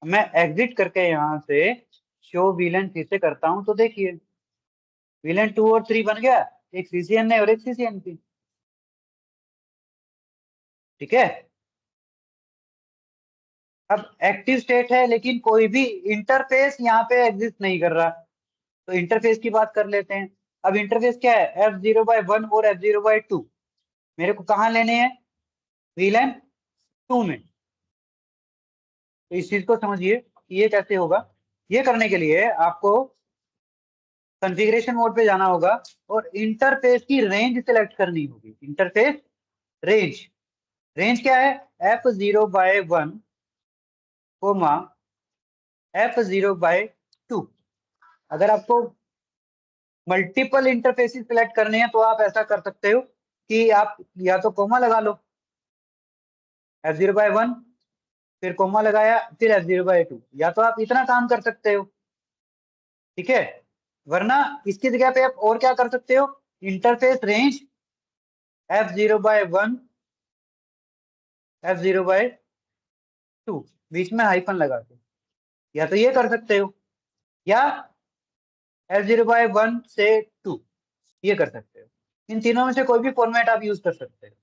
मैं एग्जिट करके यहाँ से शो विलेन फिर से करता हूँ तो देखिए विलेन 2 और 3 बन गया, एक CCN और एक CCNP। ठीक है, अब एक्टिव स्टेट है लेकिन कोई भी इंटरफेस यहाँ पे एग्जिस्ट नहीं कर रहा। तो इंटरफेस की बात कर लेते हैं। अब इंटरफेस क्या है, F0/1 और F0/2 मेरे को कहाँ लेने हैं, विलेन 2 में। तो इस चीज को समझिए कि ये कैसे होगा। ये करने के लिए आपको कॉन्फ़िगरेशन मोड पे जाना होगा और इंटरफेस की रेंज सिलेक्ट करनी होगी। इंटरफेस रेंज, रेंज क्या है? F0/1 coma F0/2। अगर आपको मल्टीपल इंटरफेसेस सिलेक्ट करने हैं तो आप ऐसा कर सकते हो कि आप या तो कोमा लगा लो, F0/1 फिर कोमा लगाया फिर F0/2, या तो आप इतना काम कर सकते हो, ठीक है। वरना इसकी जगह पे आप और क्या कर सकते हो, इंटरफेस रेंज F0/1 F0/2 बीच में हाइफन लगा के, या तो ये कर सकते हो या F0/1 से 2 ये कर सकते हो। इन तीनों में से कोई भी फॉर्मेट आप यूज कर सकते हो,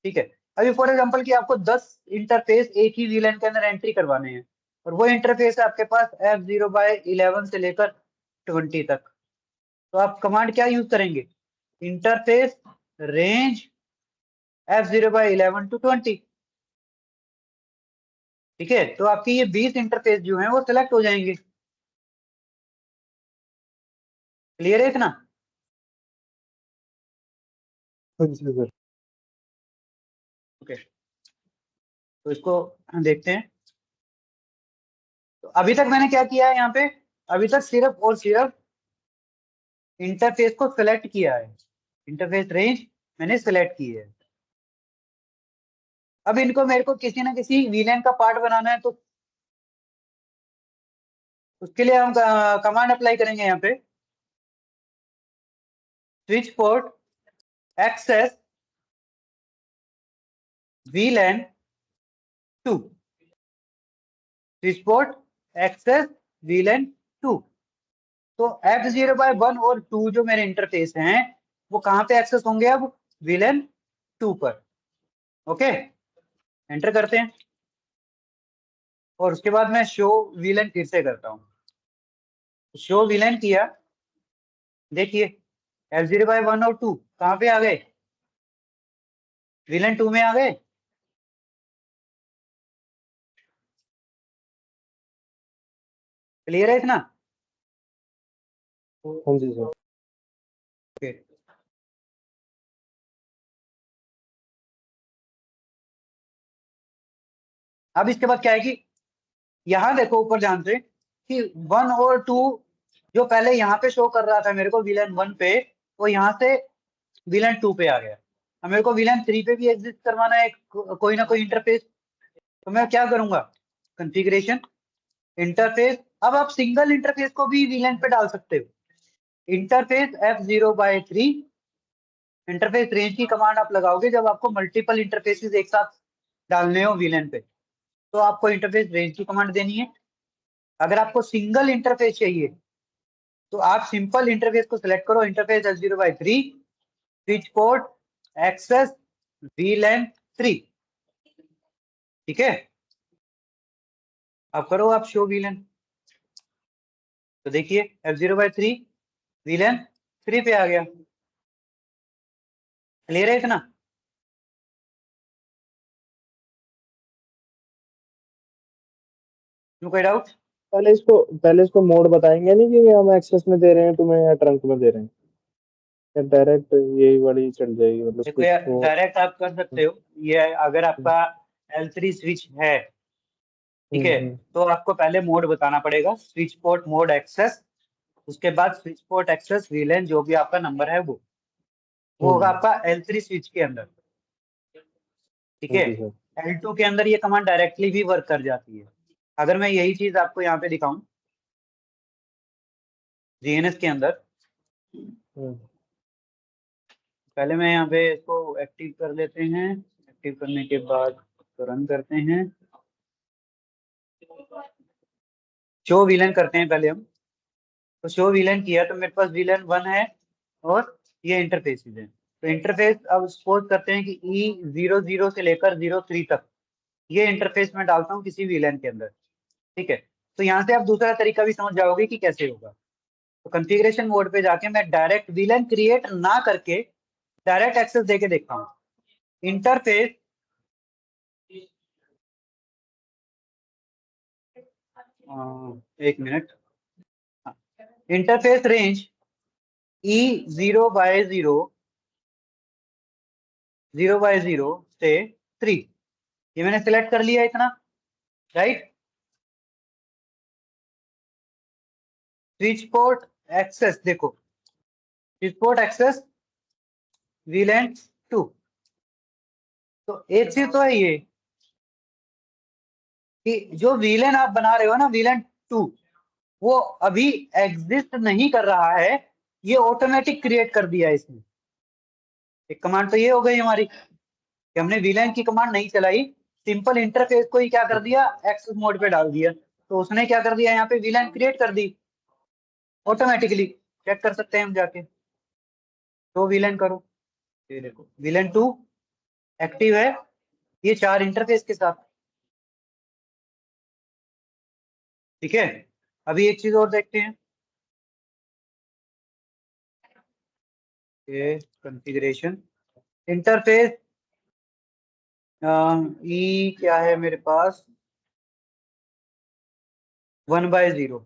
ठीक है। अभी फॉर एग्जांपल कि आपको 10 इंटरफेस एक ही वीलैन के अंदर एंट्री करवाने हैं और वो इंटरफेस है आपके पास F0/11 से लेकर 20 तक, तो आप कमांड क्या यूज करेंगे? इंटरफेस रेंज F0/11 to 20, ठीक है। तो आपकी ये 20 इंटरफेस जो है वो सिलेक्ट हो जाएंगे। क्लियर है इतना? हाँ जी सर। ओके, तो इसको देखते हैं। तो अभी तक मैंने क्या किया है यहाँ पे? अभी तक सिर्फ और सिर्फ इंटरफेस को सिलेक्ट किया है, इंटरफेस रेंज मैंने सिलेक्ट की है। अब इनको मेरे को किसी ना किसी वीलैन का पार्ट बनाना है, तो उसके लिए हम कमांड अप्लाई करेंगे यहाँ पे, switch port access VLAN 2, switch port access VLAN 2। तो F0/1 और 2 जो मेरे इंटरफेस हैं वो कहाँ पे एक्सेस होंगे? अब VLAN 2 पर। ओके, एंटर करते हैं और उसके बाद मैं शो VLAN फिर से करता हूँ। शो VLAN किया, देखिए F0/1 और 2 कहाँ पे आ गए? VLAN 2 में आ गए। क्लियर है इतना? हाँ जी सर। ओके, अब इसके बाद क्या है कि यहाँ देखो ऊपर ध्यान से कि 1 और 2 जो पहले यहाँ पे शो कर रहा था मेरे को VLAN 1 पे, वो यहाँ से VLAN 2 पे आ गया। अब मेरे को VLAN 3 पे भी एग्जिस्ट करवाना है कोई ना कोई इंटरफेस, तो मैं क्या करूंगा? Configuration interface. अब आप सिंगल इंटरफेस को भी VLAN पे डाल सकते हो। इंटरफेस F0/3 इंटरफेस रेंज की कमांड आप लगाओगे जब आपको मल्टीपल इंटरफेसेस एक साथ डालने हो VLAN पे, तो आपको इंटरफेस रेंज की कमांड देनी है। अगर आपको सिंगल इंटरफेस चाहिए तो आप सिंपल इंटरफेस को सिलेक्ट करो, interface F0/3 switch port access VLAN 3, ठीक है। अब करो आप शो VLAN, तो देखिए F0/3 VLAN 3 पे आ गया। क्लियर है इतना? कोई डाउट? पहले इसको मोड बताएंगे नहीं कि हम एक्सेस में दे रहे हैं तुम्हें या ट्रंक में दे रहे हैं, या डायरेक्ट यही वाली चल जाएगी मतलब देखो स्विच यार को? डायरेक्ट आप कर सकते हो ये, अगर आपका L3 स्विच है, ठीक है, हम्म। तो आपको पहले मोड बताना पड़ेगा, स्विच पोर्ट मोड एक्सेस, उसके बाद स्विच पोर्ट एक्सेस VLAN जो भी आपका नंबर है वो होगा आपका L3 स्विच के अंदर, ठीक हाँ है। जी सर। L2 के अंदर ये कमांड डायरेक्टली भी वर्क कर जाती है। अगर मैं यही चीज आपको यहाँ पे दिखाऊं GNS के अंदर, हम्म। पहले मैं यहाँ पे इसको एक्टिव कर लेते हैं, एक्टिव करने के बाद तो रन करते हैं, शो VLAN करते हैं पहले हम। तो शो VLAN किया तो मेरे पास VLAN 1 है और ये इंटरफेसेस है। तो इंटरफेस अब सपोज करते हैं कि E00 से लेकर 03 तक ये इंटरफेस मैं डालता हूँ किसी VLAN के अंदर, ठीक है। तो यहाँ से आप दूसरा तरीका भी समझ जाओगे कि कैसे होगा। तो कॉन्फ़िगरेशन मोड पे जाके मैं डायरेक्ट VLAN क्रिएट ना करके डायरेक्ट एक्सेस देके देखता हूँ। इंटरफेस एक मिनट, इंटरफेस रेंज E0/0 0/0 से 3, ये मैंने सिलेक्ट कर लिया इतना, राइट। स्विच पोर्ट एक्सेस, देखो स्विच पोर्ट एक्सेस VLAN 2। तो एक चीज तो है ये कि जो VLAN आप बना रहे हो ना, VLAN 2, वो अभी एग्जिस्ट नहीं कर रहा है, ये ऑटोमेटिक क्रिएट कर दिया है इसने। एक कमांड तो ये हो गई हमारी कि हमने VLAN की कमांड नहीं चलाई, सिंपल इंटरफेस को ही क्या कर दिया, एक्सेस मोड पे डाल दिया। तो उसने क्या कर दिया, यहाँ पे VLAN क्रिएट कर दी ऑटोमेटिकली। चेक कर सकते हैं हम जाके, तो VLAN करो, ये देखो VLAN 2 एक्टिव है, ये 4 इंटरफेस के साथ। ठीक है, अभी एक चीज और देखते हैं, ये कॉन्फ़िगरेशन इंटरफेस ई क्या है मेरे पास, 1/0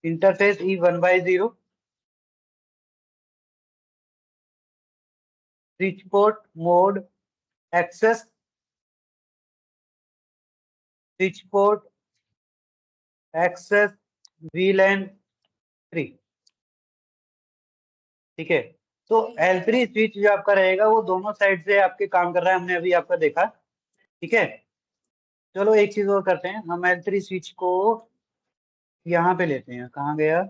interface E 1/0, switch port mode access, switch port access VLAN 3। ठीक है, तो L3 स्विच जो आपका रहेगा वो दोनों साइड से आपके काम कर रहा है, हमने अभी आपका देखा। ठीक है, चलो एक चीज और करते हैं, हम L3 स्विच को यहाँ पे लेते हैं, कहाँ गया,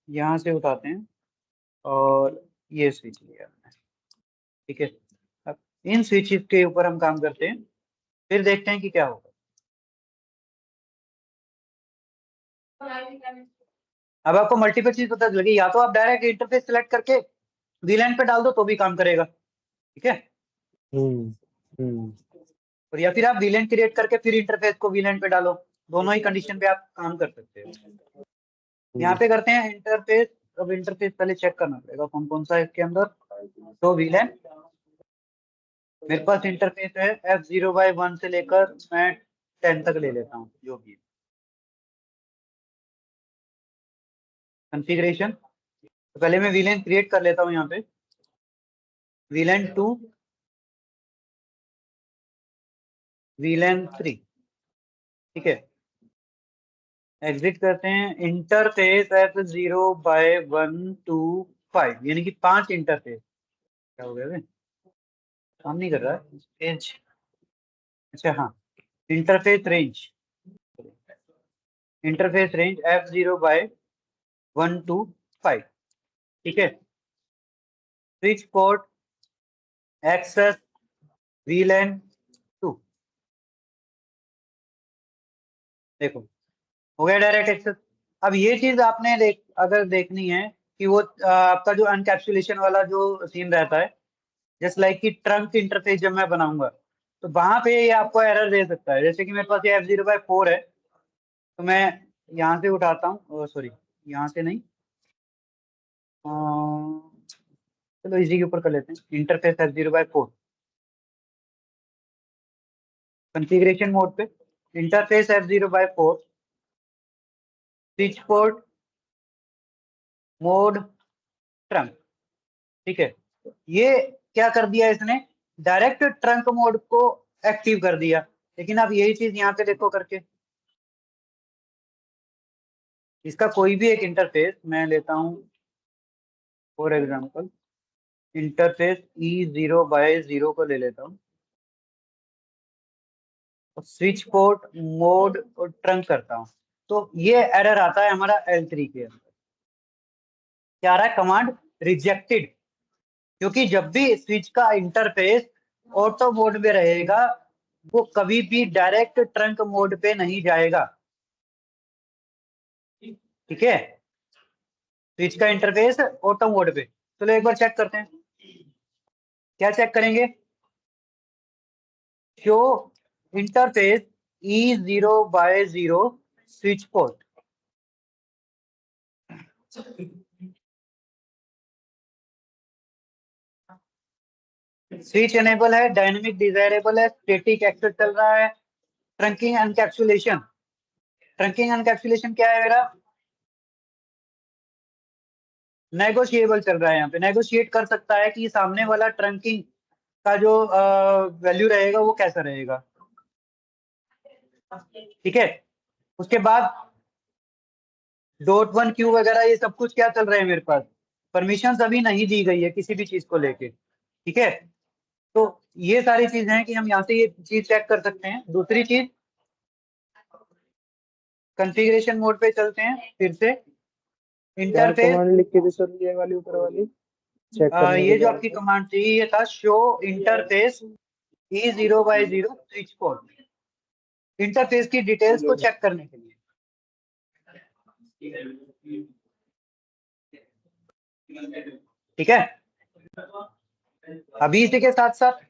यहाँ से उठाते हैं और ये स्विच लिया हमने। ठीक है, अब इन स्विचेस के ऊपर हम काम करते हैं, फिर देखते हैं कि क्या होगा। अब आपको मल्टीपल चीज पता चलेगी, या तो आप डायरेक्ट इंटरफेस सेलेक्ट करके VLAN पे डाल दो तो भी काम करेगा, ठीक है, हम्म और या फिर आप VLAN क्रिएट करके फिर इंटरफेस को VLAN पे डालो, दोनों ही कंडीशन पे आप काम कर सकते हो। यहाँ पे करते हैं इंटरफेस। अब इंटरफेस पहले चेक करना पड़ेगा कौन कौन सा है इसके अंदर। तो VLAN मेरे पास इंटरफेस है F0/1 से लेकर मैं 10 तक ले लेता हूँ, जो भी कॉन्फ़िगरेशन। तो पहले मैं VLAN क्रिएट कर लेता हूँ यहाँ पे, VLAN 2 VLAN 3। ठीक है, एग्जिट करते हैं, इंटरफेस F0/1 to 5, यानी कि 5 इंटरफेस। क्या हो गया बे? काम नहीं कर रहा है पेज। अच्छा हाँ, interface range, interface range F0/1 to 5। ठीक है, स्विच पोर्ट एक्सेस VLAN 2, देखो हो गया डायरेक्ट एक्सेस। अब ये चीज आपने अगर देखनी है कि वो आपका जो अनकैप्सुलेशन वाला जो सीन रहता है, जस्ट लाइक कि ट्रंक इंटरफेस जब मैं बनाऊंगा तो वहां पे ये आपको एरर दे सकता है। जैसे कि मेरे पास ये F0/4 है, तो मैं यहाँ से उठाता हूँ, सॉरी यहाँ से नहीं, चलो इसी के ऊपर कर लेते हैं, इंटरफेस F0/4 कॉन्फ़िगरेशन मोड पे, interface F0/4 switch port mode trunk. ठीक है, ये क्या कर दिया इसने, डायरेक्ट ट्रंक मोड को एक्टिव कर दिया। लेकिन अब यही चीज यहाँ पे देखो करके, इसका कोई भी एक इंटरफेस मैं लेता हूँ, फॉर एग्जांपल इंटरफेस E0/0 को ले लेता हूँ, और स्विच पोर्ट मोड और ट्रंक करता हूँ, तो ये एरर आता है हमारा L3 के अंदर। क्या आ रहा है, कमांड रिजेक्टेड, क्योंकि जब भी स्विच का इंटरफेस ऑटो मोड में रहेगा वो कभी भी डायरेक्ट ट्रंक मोड पे नहीं जाएगा। ठीक है, स्विच का इंटरफेस ऑटो मोड पे। चलो एक बार चेक करते हैं, क्या चेक करेंगे, show interface E0/0 switch port. Switch enable है, डायनेमिक डिजायरेबल है, स्टैटिक एक्सेस चल रहा है, ट्रंकिंग एनकैप्सुलेशन, ट्रंकिंग एनकैप्सुलेशन क्या है मेरा? नेगोशिएबल चल रहा है, यहाँ पे नेगोशिएट कर सकता है कि सामने वाला ट्रंकिंग का जो वैल्यू रहेगा वो कैसा रहेगा। ठीक है, उसके बाद .1q वगैरह ये सब कुछ क्या चल रहा है मेरे पास, परमिशन अभी नहीं दी गई है किसी भी चीज को लेके। ठीक है, तो ये सारी चीजें हैं कि हम यहाँ से ये चीज चेक कर सकते हैं। दूसरी चीज, कॉन्फ़िगरेशन मोड पे चलते हैं फिर से। क्या इंटरफेस, कमांड लिख के थी सर ये वाली ऊपर वाली चेक करने ये के जो बाद? आपकी कमांड थी ये था show interface E0/0 switch port, interface की डिटेल्स को चेक करने के लिए। ठीक है, अभी इसी के साथ साथ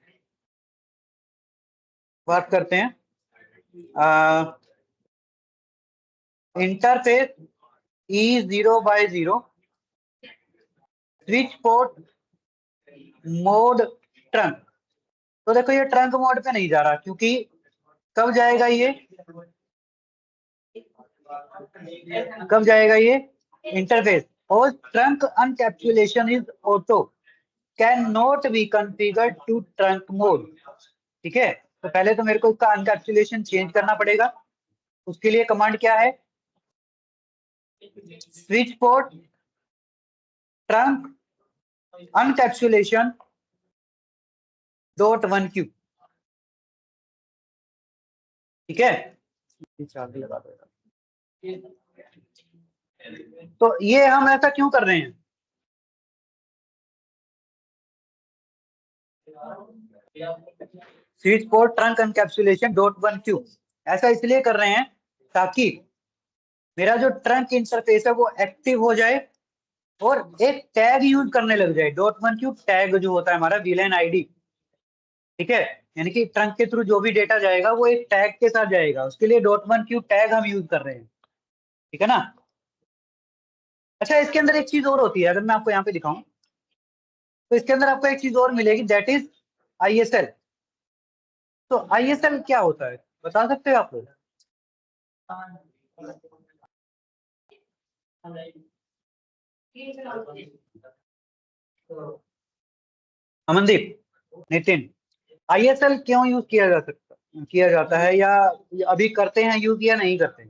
बात करते हैं interface E0/0 switch port mode trunk. तो देखो ये ट्रंक मोड पे नहीं जा रहा, क्योंकि कब जाएगा ये, कब जाएगा ये इंटरफेस, और trunk encapsulation is auto can not be configured to trunk mode. ठीक है, तो पहले तो मेरे को इसका अनकैप्सुलेशन चेंज करना पड़ेगा। उसके लिए कमांड क्या है, switch port trunk encapsulation .1q। ठीक है, लगा देगा। तो ये हम ऐसा क्यों कर रहे हैं, switch port trunk encapsulation .1q ऐसा इसलिए कर रहे हैं ताकि मेरा जो ट्रंक इंटरफेस है वो एक्टिव हो जाए और एक टैग यूज करने लग जाए। .1q टैग जो होता है हमारा वीलैन आईडी। ठीक है, यानी कि ट्रंक के थ्रू जो भी डेटा जाएगा वो एक टैग के साथ जाएगा, उसके लिए .1q टैग हम यूज कर रहे हैं। ठीक है ना। अच्छा, इसके अंदर एक चीज और होती है, अगर मैं आपको यहाँ पे दिखाऊं तो इसके अंदर आपको एक चीज और मिलेगी, दैट इज ISL। तो ISL क्या होता है बता सकते हो आप लोग? अमनदीप, नितिन, ISL क्यों यूज किया जाता है, या अभी करते हैं यूज या नहीं करते?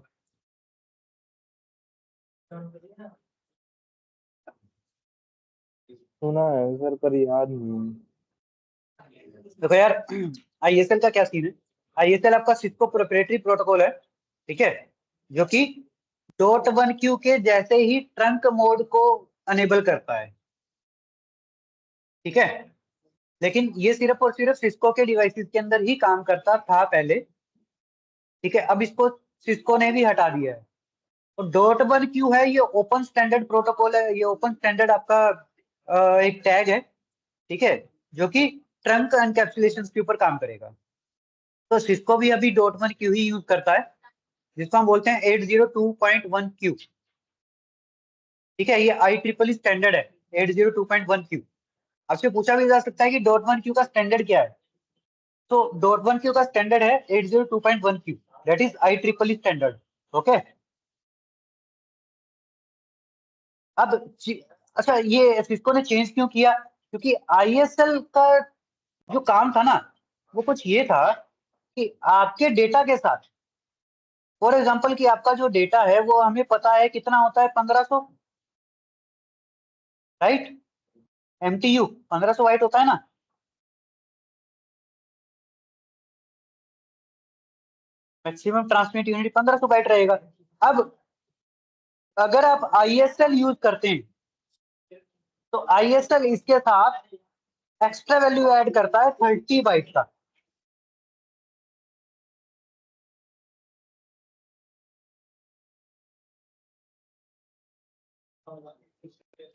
सुना है सर पर याद नहीं। देखो यार, ISL का क्या सीन है, ISL आपका सिस्को प्रोप्राइटरी प्रोटोकॉल है। ठीक है, जो कि .1q के जैसे ही ट्रंक मोड को अनेबल करता है। ठीक है, लेकिन ये सिर्फ और सिर्फ सिस्को के डिवाइसेस के अंदर ही काम करता था पहले। ठीक है, अब इसको सिस्को ने भी हटा दिया है। तो .1q है, ये ओपन स्टैंडर्ड प्रोटोकॉल है, ये ओपन स्टैंडर्ड आपका एक टैग है। ठीक है, जो कि ट्रंक एनकैप्सुलेशन के ऊपर काम करेगा। तो सिस्को भी अभी .1q ही यूज करता है, जिसको हम बोलते हैं 802.1q। ठीक है, ये IEEE स्टैंडर्ड है 802.1q। आपसे पूछा भी जा सकता है कि .1q का स्टैंडर्ड क्या है, तो .1q का स्टैंडर्ड है 802.1q, that is IEEE standard. Okay, अब अच्छा, ये सिस्को ने चेंज क्यों किया, क्योंकि ISL का जो काम था ना वो कुछ ये था कि आपके डेटा के साथ, फॉर एग्जांपल कि आपका जो डेटा है वो हमें पता है कितना होता है, 1500, राइट, MTU 1500 बाइट होता है ना। मैक्सिमम ट्रांसमिट यूनिट 1500 बाइट रहेगा। अब अगर आप ISL यूज करते हैं तो ISL इसके साथ एक्स्ट्रा वैल्यू ऐड करता है 30 बाइट का।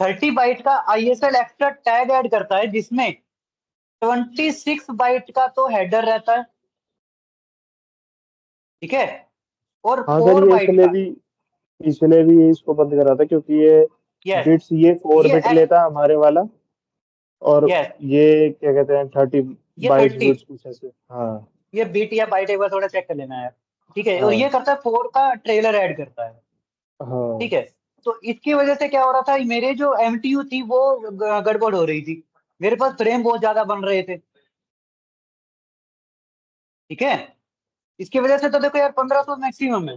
30 बाइट का ISL एक्स्ट्रा टैग ऐड करता है, जिसमें 26 बाइट का तो हेडर रहता है। ठीक है, और हाँ सर 4 ये बाइट का, इसलिए भी ये इसको बंद करा था क्योंकि ये यस, बिट्स ये 4 ये बिट लेता है हमारे वाला, और यस, ये क्या कहते हैं 30 ये बाइट्स 30, बिट्स कुछ ऐसे। हाँ ये बीट या बाइट एक बार थोड़ा चेक कर लेना है। ठीक है, और ये करता है 4 का ट्रेलर ऐड करता है, हाँ ठीक है। तो इसकी वजह से क्या हो रहा था, मेरे जो एमटीयू थी वो गड़बड़ हो रही थी, मेरे पास फ्रेम बहुत ज्यादा बन रहे थे, ठीक है। इसकी वजह से तो देखो यार 1500 मैक्सिमम है,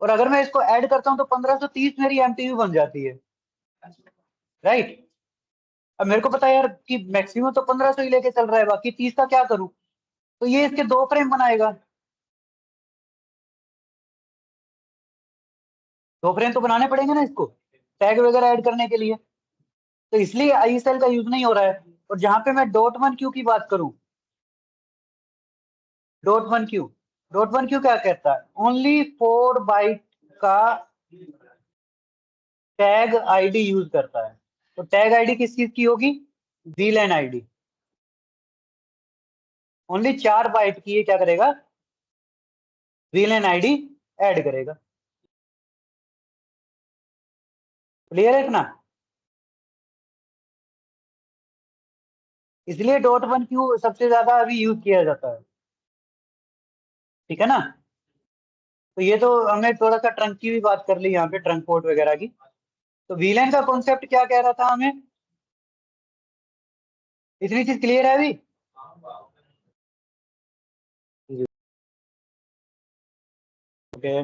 और अगर मैं इसको ऐड करता हूँ तो 1530 मेरी एमटीयू बन जाती है, राइट। अब मेरे को पता है यार कि मैक्सिमम तो 1500 ही लेके चल रहा है, बाकी 30 का क्या करूं, तो ये इसके 2 फ्रेम बनाएगा, 2 फ्रेम तो बनाने पड़ेंगे ना इसको टैग वगैरह ऐड करने के लिए, तो इसलिए आईएसएल का यूज नहीं हो रहा है। और जहां पे मैं डॉट वन क्यू की बात करूं, dot one Q, dot one Q क्या कहता है, ओनली 4 बाइट का टैग आईडी यूज करता है। तो टैग आईडी किस चीज की होगी, वीलैन आईडी, ओनली 4 बाइट की ये क्या करेगा, वीलैन आईडी ऐड करेगा, क्लियर है इतना। इसलिए डॉट वन क्यू सबसे ज्यादा अभी यूज किया जाता है, ठीक है ना। तो ये तो हमने थोड़ा सा ट्रंक की भी बात कर ली यहाँ पे, ट्रंक पोर्ट वगैरह की। तो वीलैन का कॉन्सेप्ट क्या कह रहा था हमें, इतनी चीज क्लियर है अभी। जी। ओके।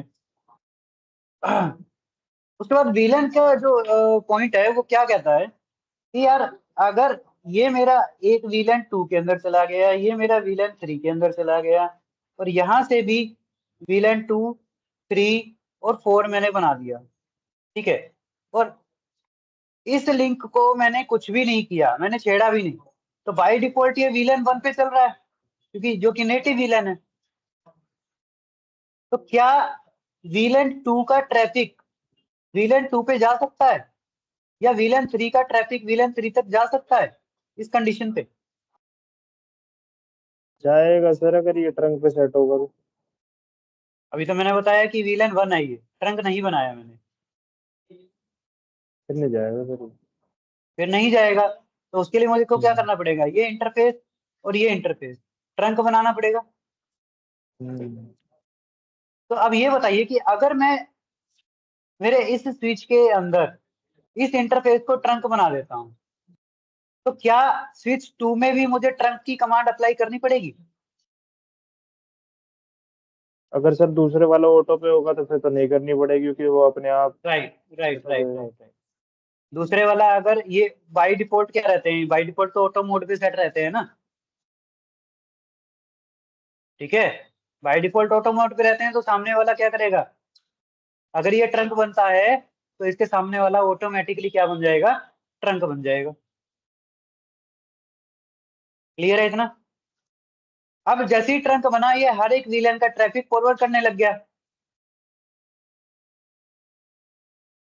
उसके बाद वीलन का जो पॉइंट है वो क्या कहता है कि यार अगर ये मेरा एक वीलन 2 के अंदर चला गया, ये मेरा वीलन 3 के अंदर चला गया, और यहां से भी वीलन 2, 3 और 4 मैंने बना दिया, ठीक है, और इस लिंक को मैंने कुछ भी नहीं किया, मैंने छेड़ा भी नहीं, तो बाय डिफॉल्ट ये वीलन 1 पे चल रहा है, क्योंकि जो कि नेटिव वीलन है। तो क्या वीलन 2 का ट्रैफिक वीलन 2 पे जा सकता है, या वीलन 3 का ट्रैफिक वीलन 3 तक जा सकता है इस कंडीशन पे। जाएगा सर अगर ये ट्रंक पे सेट होगा तो। अभी तो मैंने बताया कि वीलन 1 आई है, ट्रंक नहीं बनाया मैंने, फिर नहीं जाएगा सर ये। फिर नहीं जाएगा। तो उसके लिए मुझे को क्या हम्म। करना पड़ेगा, ये इंटरफेस और ये इंटरफेस, ट्रंक बनाना पड़ेगा। हम्म। तो अब ये बताइए कि अगर मैं मेरे इस स्विच के अंदर इस इंटरफेस को ट्रंक बना देता हूँ, तो क्या स्विच 2 में भी मुझे ट्रंक की कमांड अप्लाई करनी पड़ेगी। अगर सर दूसरे वाला ऑटो पे होगा तो फिर तो नहीं करनी पड़ेगी क्योंकि वो अपने आप राइट राइट सेट हो राइट जाएगा। Right right. दूसरे वाला अगर ये बाय डिफॉल्ट क्या रहते हैं, बाय डिफॉल्ट तो ऑटो मोड पे सेट रहते हैं ना, ठीक है। बाय डिफॉल्ट ऑटो मोड पे रहते हैं, तो सामने वाला क्या करेगा, अगर ये ट्रंक बनता है तो इसके सामने वाला ऑटोमेटिकली क्या बन जाएगा, ट्रंक बन जाएगा। क्लियर है इतना। अब जैसे ही ट्रंक बना, ये हर एक वीलन का ट्रैफिक फॉरवर्ड करने लग गया।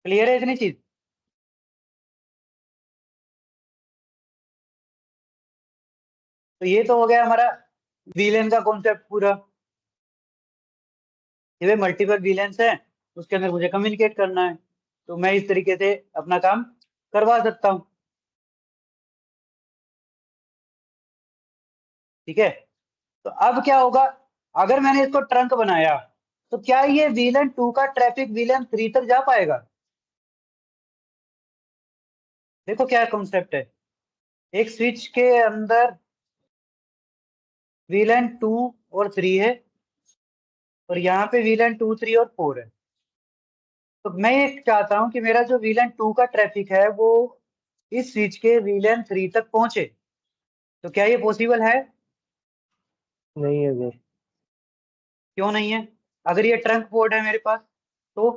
क्लियर है इतनी चीज। तो ये तो हो गया हमारा वीलन का कॉन्सेप्ट पूरा, ये मल्टीपल वीलेंस है, उसके अंदर मुझे कम्युनिकेट करना है, तो मैं इस तरीके से अपना काम करवा सकता हूँ, ठीक है। तो अब क्या होगा, अगर मैंने इसको ट्रंक बनाया, तो क्या ये वीलन 2 का ट्रैफिक वीलन 3 तक जा पाएगा। देखो क्या कॉन्सेप्ट है, एक स्विच के अंदर वीलन 2 और 3 है, और यहाँ पे वीलन 2, 3 और 4 है। तो मैं ये चाहता हूँ कि मेरा जो वीलन 2 का ट्रैफिक है वो इस स्विच के वीलन 3 तक पहुंचे। तो क्या ये पॉसिबल है, नहीं है सर। क्यों नहीं है, अगर ये ट्रंक पोर्ट है मेरे पास तो।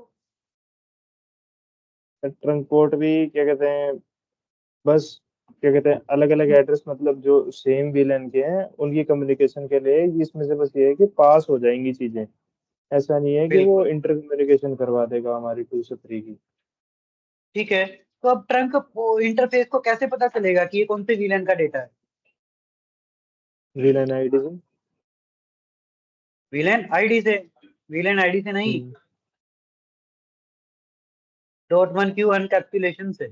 ट्रंक पोर्ट भी क्या कहते हैं, बस क्या कहते हैं अलग अलग एड्रेस मतलब जो सेम विलेन के हैं उनकी कम्युनिकेशन के लिए इसमें से बस ये है कि पास हो जाएंगी चीजें। ऐसा नहीं है कि वो बिल्कुल इंटर कम्युनिकेशन करवा देगा हमारी 2 से 3 की। ठीक है। तो अब ट्रंक इंटरफेस को कैसे पता चलेगा कि ये कौन से विलेन का डेटा है, विलेन आईडी से। विलेन आईडी से, विलेन आईडी से नहीं, हम्म। डॉट वन क्यू अनकैप्सुलेशन से,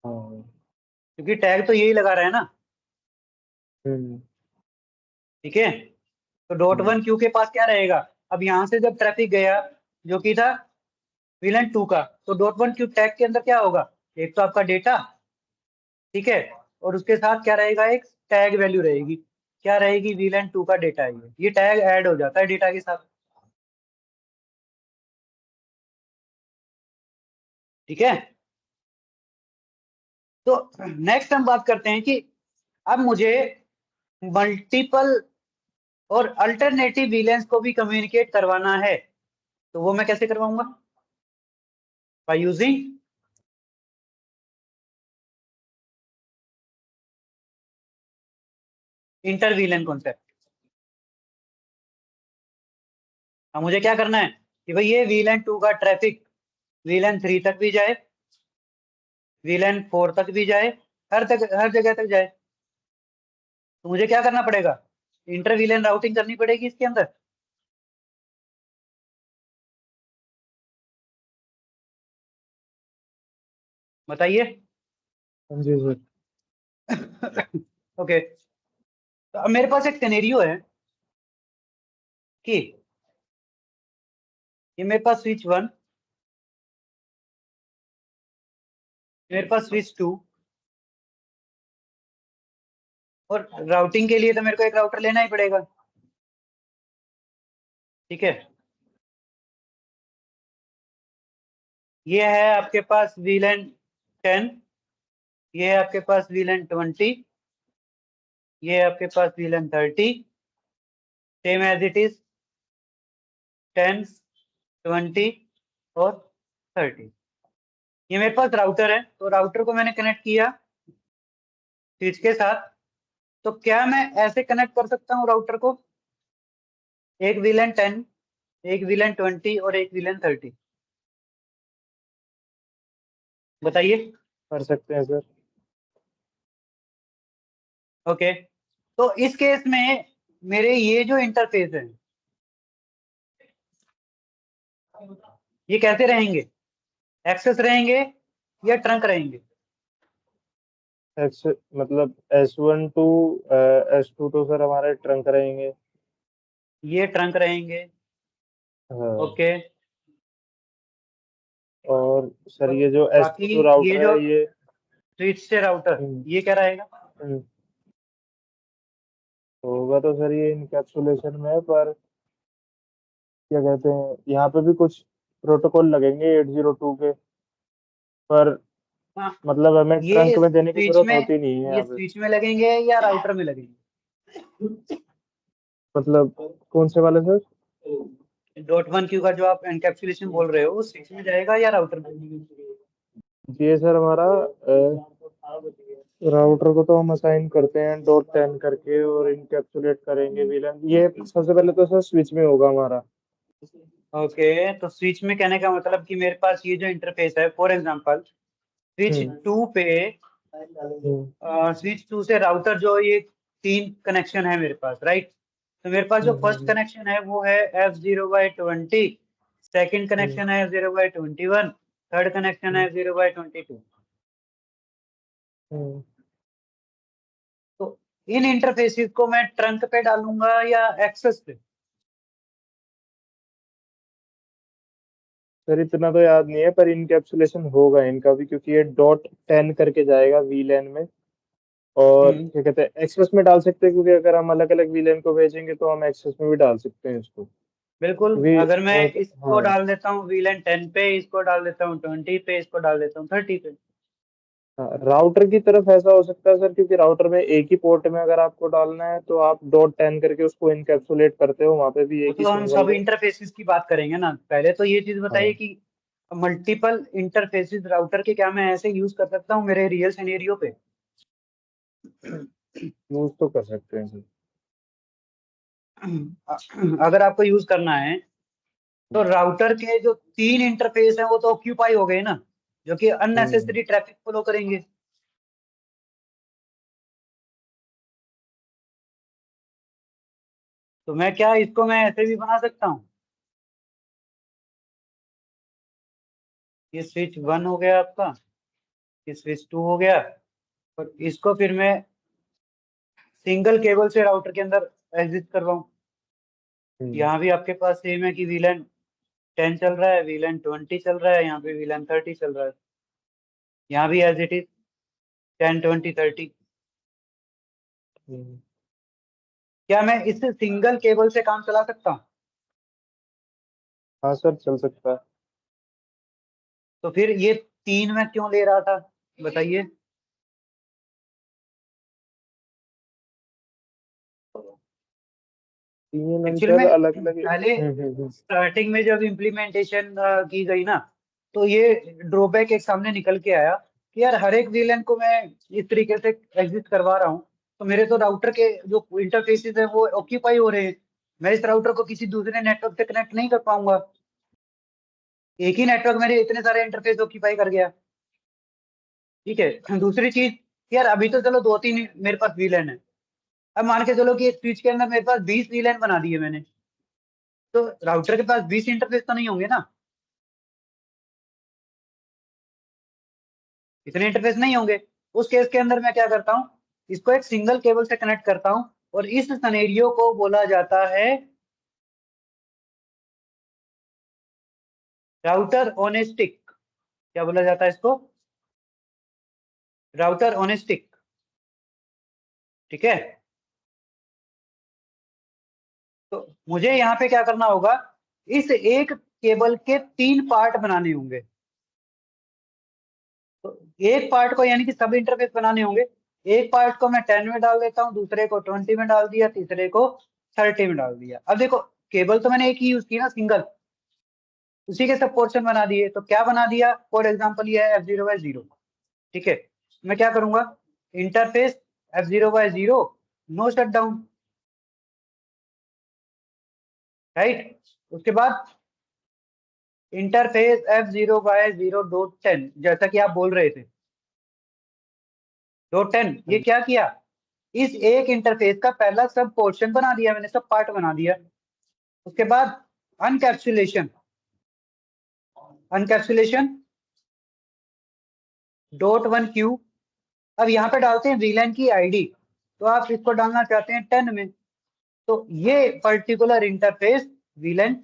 हाँ। क्योंकि टैग तो यही लगा रहा है ना, हम्म। ठीक है। तो डॉट वन क्यू के पास क्या रहेगा, अब यहाँ से जब ट्रैफिक गया जो कि था VLAN 2 का, तो डॉट वन क्यू टैग के अंदर क्या होगा, एक तो आपका डेटा, ठीक है, और उसके साथ क्या रहेगा, एक टैग वैल्यू रहेगी, क्या रहेगी, VLAN 2 का डेटा है, ये टैग ऐड हो जाता है डेटा के साथ, ठीक है। तो नेक्स्ट हम बात करते हैं कि अब मुझे मल्टीपल और अल्टरनेटिव VLANs को भी कम्युनिकेट करवाना है, तो वो मैं कैसे करवाऊंगा, by using inter VLAN concept. अब मुझे क्या करना है कि भाई ये VLAN 2 का ट्रैफिक VLAN 3 तक भी जाए, VLAN 4 तक भी जाए, हर जगह तक जाए, तो मुझे क्या करना पड़ेगा, इंटर VLAN राउटिंग करनी पड़ेगी इसके अंदर। बताइए। हाँ जी सर। ओके, तो अब मेरे पास एक सिनेरियो है कि ये मेरे पास स्विच 1, मेरे पास स्विच 2, और राउटिंग के लिए तो मेरे को एक राउटर लेना ही पड़ेगा, ठीक है। ये है आपके पास VLAN 10, ये है आपके पास VLAN 20, ये है आपके पास VLAN 30, same as it is 10, 20 और 30। ये मेरे पास राउटर है, तो राउटर को मैंने कनेक्ट किया स्विच के साथ, तो क्या मैं ऐसे कनेक्ट कर सकता हूँ राउटर को, एक VLAN 10, एक VLAN 20 और एक VLAN 30, बताइए। कर सकते हैं सर। ओके, तो इस केस में मेरे ये जो इंटरफेस है ये कैसे रहेंगे, एक्सेस रहेंगे या ट्रंक रहेंगे, एक्स मतलब S1 टू S2 तो सर हमारे ट्रंक रहेंगे। ये ट्रंक रहेंगे, हाँ। ओके। और सर और ये जो S2 बाकी टू ये राउटर जो है ये। स्विच से राउटर हम्म, ये क्या रहेगा, हम्म, होगा तो सर ये इनकैप्सुलेशन में, पर क्या कहते हैं यहाँ पे भी कुछ प्रोटोकॉल लगेंगे 802 के, पर हाँ, मतलब हमें ये ट्रंक में देने की स्विच जरूरत में होती नहीं है ये यहाँ पे। स्विच में लगेंगे या राउटर में लगेंगे, मतलब कौन से वाले सर? डॉट वन क्यू का जो आप एनकैप्सुलेशन बोल रहे हो वो स्विच में जाएगा या राउटर में, ये सर हमारा राउटर को तो हम असाइन करते हैं .10 करके, और इनकैप्सुलेट करेंगे वीलन, ये सबसे पहले तो सर स्विच में होगा हमारा। ओके। तो स्विच में कहने का मतलब कि मेरे पास ये जो इंटरफेस है, फॉर एग्जांपल स्विच हम्म, 2 पे, हम्म, स्विच 2 से राउटर जो ये 3 कनेक्शन है मेरे पास, राइट। तो मेरे पास जो फर्स्ट हम्म, कनेक्शन है वो है F0/20, सेकंड हम्म, कनेक्शन है F0/21, थर्ड कनेक्शन है हम्म, F0/22। हम्म। तो इन इंटरफेसेस को मैं ट्रंक पे डालूंगा या एक्सेस पे, सर इतना तो याद नहीं है, पर इनकैप्सुलेशन होगा इनका भी, क्योंकि ये .10 करके जाएगा वीलैन में। और हम्म, क्या कहते हैं एक्सेस में डाल सकते हैं, क्योंकि अगर हम अलग अलग वीलैन को भेजेंगे तो हम एक्सेस में भी डाल सकते हैं इसको, बिल्कुल। क्योंकि अगर मैं इसको हाँ। डाल देता हूँ VLAN 10 पे, इसको डाल देता हूँ 20 पे, इसको डाल देता हूँ 30 पे, हाँ, राउटर की तरफ ऐसा हो सकता है सर, क्योंकि राउटर में एक ही पोर्ट में अगर आपको डालना है तो आप .10 करके उसको इनकैप्सुलेट करते हो, वहां पे भी वो एक ही तो हम सिंबल सब हो। इंटरफेसेस की बात करेंगे ना, पहले तो ये चीज बताइए हाँ, कि मल्टीपल इंटरफेसेस राउटर के क्या मैं ऐसे यूज कर सकता हूँ मेरे रियल सिनेरियो पे। यूज तो कर सकते हैं सर। अगर आपको यूज करना है तो राउटर के जो 3 इंटरफेस हैं वो तो ऑक्यूपाई हो गए ना, जो कि हम्म, अननेसेसरी ट्रैफिक फ्लो करेंगे। तो मैं क्या इसको मैं ऐसे भी बना सकता हूँ, ये स्विच 1 हो गया आपका, ये स्विच 2 हो गया, और इसको फिर मैं सिंगल केबल से राउटर के अंदर एग्जिट करवाऊँ, यहाँ भी आपके पास सेम है कि VLAN 10 चल रहा है, VLAN 20 चल रहा है, यहाँ पे VLAN 30 चल रहा है, यहाँ भी एज इट इज 10 20 30। क्या मैं इस सिंगल केबल से काम चला सकता हूँ? हाँ सर, चल सकता है। तो फिर ये 3 मैं क्यों ले रहा था बताइए? तीन एक्चुअली अंतर में अलग अलग। पहले स्टार्टिंग में जब इम्प्लीमेंटेशन की गई ना, तो ये ड्रॉबैक एक सामने निकल के आया कि यार हर एक VLAN को मैं इस तरीके से एग्जिस्ट करवा रहा हूँ, तो मेरे तो राउटर के जो इंटरफेसेस है वो ऑक्यूपाई हो रहे हैं, मैं इस राउटर को किसी दूसरे नेटवर्क से कनेक्ट नहीं कर पाऊंगा, एक ही नेटवर्क मेरे इतने सारे इंटरफेस ऑक्यूपाई कर गया। ठीक है, दूसरी चीज, यार अभी तो चलो 2 3 मेरे पास VLAN है, अब मान के चलो कि एक स्विच के अंदर मेरे पास 20 VLAN बना दिए मैंने, तो राउटर के पास 20 इंटरफेस तो नहीं होंगे ना, इतने इंटरफेस नहीं होंगे। उस केस के अंदर मैं क्या करता हूँ, इसको एक सिंगल केबल से कनेक्ट करता हूँ, और इस सिनेरियो को बोला जाता है राउटर ऑन ए स्टिक। क्या बोला जाता है इसको? Router on A stick. ठीक है, तो मुझे यहाँ पे क्या करना होगा, इस एक केबल के 3 पार्ट बनाने होंगे। तो एक पार्ट को यानी कि सब इंटरफेस बनाने होंगे, एक पार्ट को मैं 10 में डाल देता हूँ, दूसरे को 20 में डाल दिया, तीसरे को 30 में डाल दिया। अब देखो, केबल तो मैंने एक ही यूज की ना, सिंगल, उसी के सब पोर्शन बना दिए, तो क्या बना दिया, फॉर एग्जाम्पल ये है F0/0। ठीक है, मैं क्या करूंगा, interface F0/0 no shut down, right. उसके बाद इंटरफेस F0/0.10, जैसा कि आप बोल रहे थे, .10, ये क्या किया, इस एक इंटरफेस का पहला सब पोर्शन बना दिया मैंने, सब पार्ट बना दिया। उसके बाद अनकैप्सुलेशन, अनकैप्सुलेशन .1Q। अब यहाँ पे डालते हैं VLAN की आईडी, तो आप इसको डालना चाहते हैं 10 में, तो ये पर्टिकुलर इंटरफेस VLAN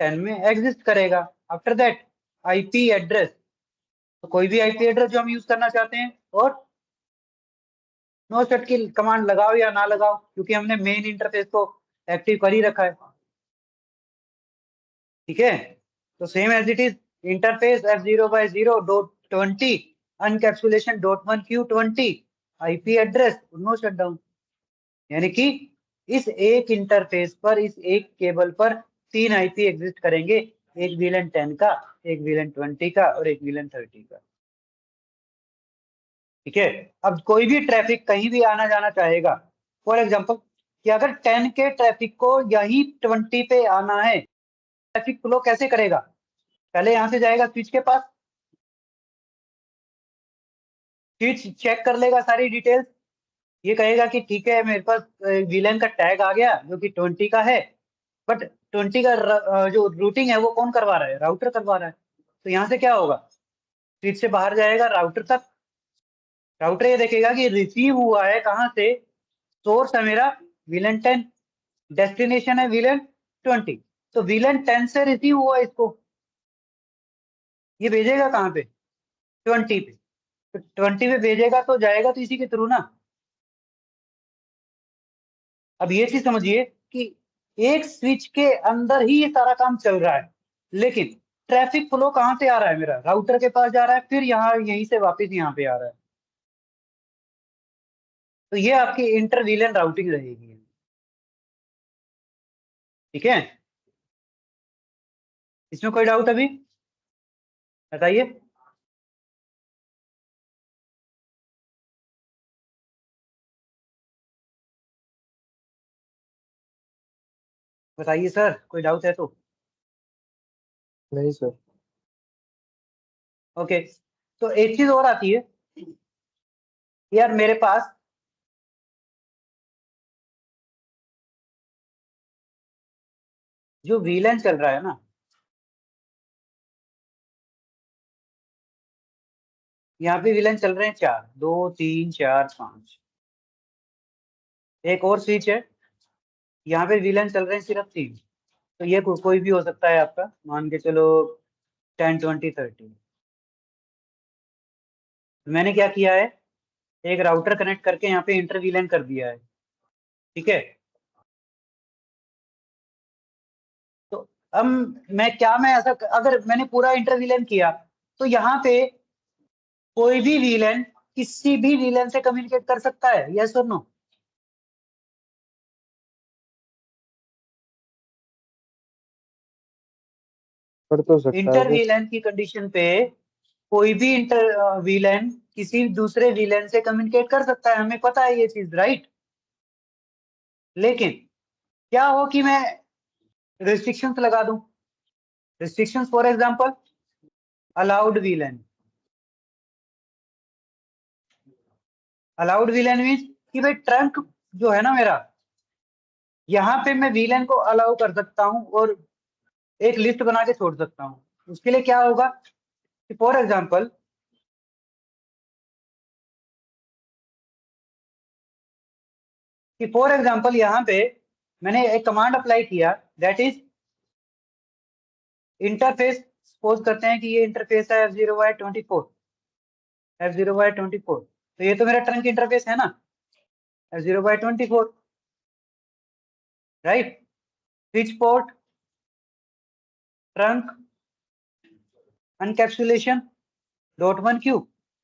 10 में एग्जिस्ट करेगा। आफ्टर दैट IP एड्रेस, तो कोई भी IP एड्रेस जो हम यूज करना चाहते हैं, और नो शट की कमांड लगाओ या ना लगाओ, क्योंकि हमने मेन इंटरफेस को एक्टिव कर ही रखा है। ठीक है, तो same as it is, interface F0/0.20 encapsulation .1Q20 IP address no shut down, यानी कि इस एक इंटरफेस पर, इस एक केबल पर 3 IP एग्जिस्ट करेंगे, एक VLAN 10 का, एक VLAN 20 का, और एक VLAN 30 का। ठीक है, अब कोई भी ट्रैफिक कहीं भी आना जाना चाहेगा, फॉर एग्जाम्पल कि अगर 10 के ट्रैफिक को यही 20 पे आना है, ट्रैफिक फ्लो कैसे करेगा, पहले यहां से जाएगा स्विच के पास, स्विच चेक कर लेगा सारी डिटेल्स, ये कहेगा कि ठीक है मेरे पास VLAN का टैग आ गया जो कि 20 का है, बट 20 का जो रूटिंग है वो कौन करवा रहा है, राउटर करवा रहा है। तो यहाँ से क्या होगा, स्विच से बाहर जाएगा राउटर तक, राउटर ये देखेगा कि रिसीव हुआ है कहाँ से, सोर्स है मेरा VLAN 10, डेस्टिनेशन है VLAN 20, तो VLAN 10 से रिसीव हुआ इसको, ये भेजेगा कहाँ पे, 20 पे, तो 20 पे भेजेगा तो जाएगा तो इसी के थ्रू ना। अब ये चीज समझिए कि एक स्विच के अंदर ही ये सारा काम चल रहा है, लेकिन ट्रैफिक फ्लो कहाँ से आ रहा है, मेरा राउटर के पास जा रहा है, फिर यहाँ यहीं से वापस यहाँ पे आ रहा है। तो ये आपकी इंटर VLAN राउटिंग रहेगी। ठीक है, इसमें कोई डाउट अभी, बताइए। बताइए सर, कोई डाउट है तो। नहीं सर। ओके, तो एक चीज और आती है, यार मेरे पास जो VLAN चल रहा है ना, यहाँ पे VLAN चल रहे हैं 4, 2 3 4 5, एक और स्विच है, यहाँ पे वीलन चल रहे हैं सिर्फ 3, तो ये कोई भी हो सकता है आपका, मान के चलो 10 20 30। मैंने क्या किया है, एक राउटर कनेक्ट करके यहाँ पे इंटर वीलन कर दिया है, ठीक है। तो अब मैं ऐसा, अगर मैंने पूरा इंटर वीलन किया तो यहाँ पे कोई भी वीलन किसी भी वीलन से कम्युनिकेट कर सकता है, यस और नो? कर तो सकता है इंटर वो। वीलन की कंडीशन पे कोई भी इंटर वीलन किसी दूसरे वीलन से कम्युनिकेट कर सकता है, हमें पता है ये चीज, राइट। लेकिन क्या हो कि मैं रिस्ट्रिक्शंस लगा दूं, restrictions for example allowed VLAN, allowed VLAN means कि भाई ट्रंक जो है ना मेरा, यहाँ पे मैं वीलन को अलाउ कर सकता हूँ और एक लिस्ट बना के छोड़ सकता हूँ। उसके लिए क्या होगा कि फॉर एग्जांपल यहाँ पे मैंने एक कमांड अप्लाई किया, दैट इज इंटरफेस। सपोज करते हैं कि ये इंटरफेस है F0Y24, F0Y24, तो ये तो मेरा ट्रंक इंटरफेस है ना, F0Y24, right. Switch port trunk encapsulation .1Q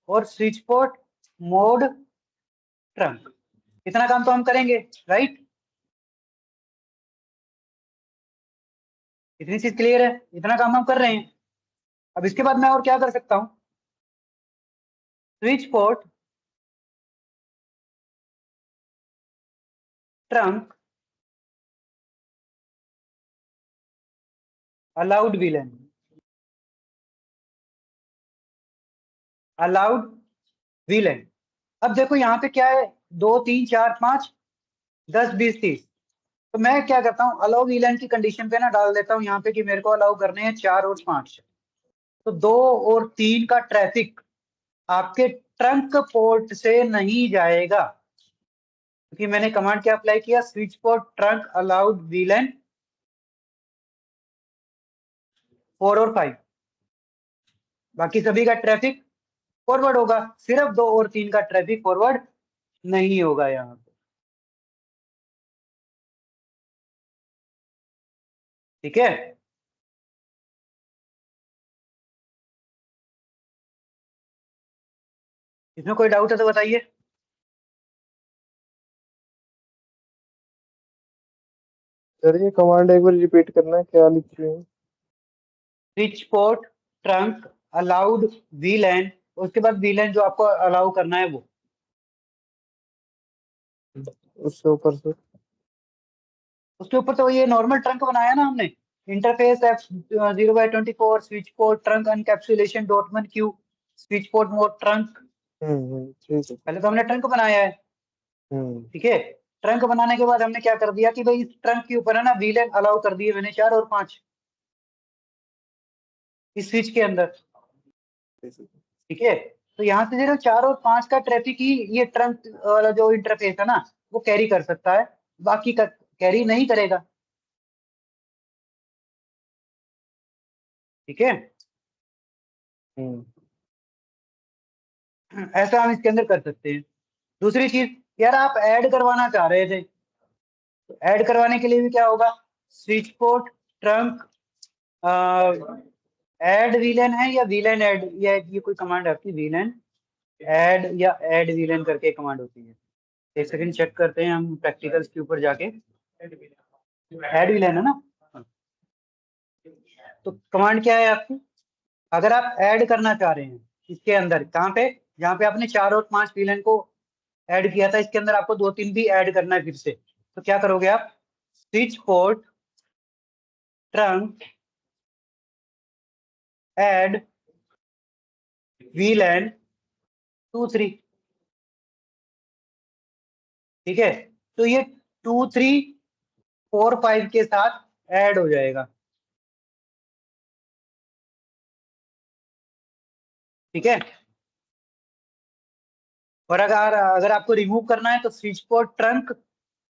और स्विच पोर्ट मोड ट्रंक। इतना काम तो हम करेंगे, राइट। इतनी चीज क्लियर है, इतना काम हम कर रहे हैं। अब इसके बाद मैं और क्या कर सकता हूँ, switch port trunk allowed VLAN, allowed VLAN. अब देखो यहाँ पे क्या है, 2 3 4 5 10 20 30, तो मैं क्या करता हूँ, अलाउ वीलन की कंडीशन पे ना डाल देता हूँ यहाँ पे कि मेरे को अलाउ करने हैं 4 और 5, तो 2 और 3 का ट्रैफिक आपके ट्रंक पोर्ट से नहीं जाएगा, क्योंकि मैंने कमांड क्या अप्लाई किया, switch port trunk allowed VLAN 4 और 5। बाकी सभी का ट्रैफिक फॉरवर्ड होगा, सिर्फ 2 और 3 का ट्रैफिक फॉरवर्ड नहीं होगा यहाँ पे, ठीक है। इसमें कोई डाउट है तो बताइए। सर ये कमांड एक बार रिपीट करना, क्या लिखी है? स्विच पोर्ट ट्रंक अलाउड वीलैन, उसके बाद वीलैन जो आपको अलाउ करना है वो, उससे ऊपर से उसके ऊपर तो ये नॉर्मल ट्रंक बनाया ना हमने, interface F0/24 switch port trunk encapsulation .1Q switch port mode trunk. ठीक है। पहले तो हमने ट्रंक बनाया है, ठीक है। ट्रंक बनाने के बाद हमने क्या कर दिया कि भाई इस ट्रंक के ऊपर है ना वीलैन अलाउ कर दिए मैंने 4 और 5 इस स्विच के अंदर, ठीक है। तो यहाँ से जो 4 और 5 का ट्रैफिक ही ये ट्रंक वाला जो इंटरफेस है ना वो कैरी कर सकता है, बाकी का कैरी नहीं करेगा, ठीक है। ऐसा हम इसके अंदर कर सकते हैं। दूसरी चीज, यार आप ऐड करवाना चाह रहे थे, तो ऐड करवाने के लिए भी क्या होगा, switch port trunk add VLAN है या वीलन ऐड, या ये कोई कमांड है आपकी, वीलन ऐड या ऐड वीलन करके कमांड होती है। एक सेकंड चेक करते हैं हम प्रैक्टिकल्स के ऊपर जाके, ऐड वीलन है ना। तो कमांड क्या है आपकी, अगर आप ऐड करना चाह रहे हैं इसके अंदर, कहाँ पे, जहाँ पे आपने 4 और 5 विलन को ऐड किया था, इसके अंदर आपको 2 3 भी ऐड करना है फिर से, तो क्या करोगे आप, switch port trunk add VLAN 2 3, ठीक है। तो ये 2 3 4 5 के साथ ऐड हो जाएगा, ठीक है। और अगर अगर आपको रिमूव करना है तो switch port trunk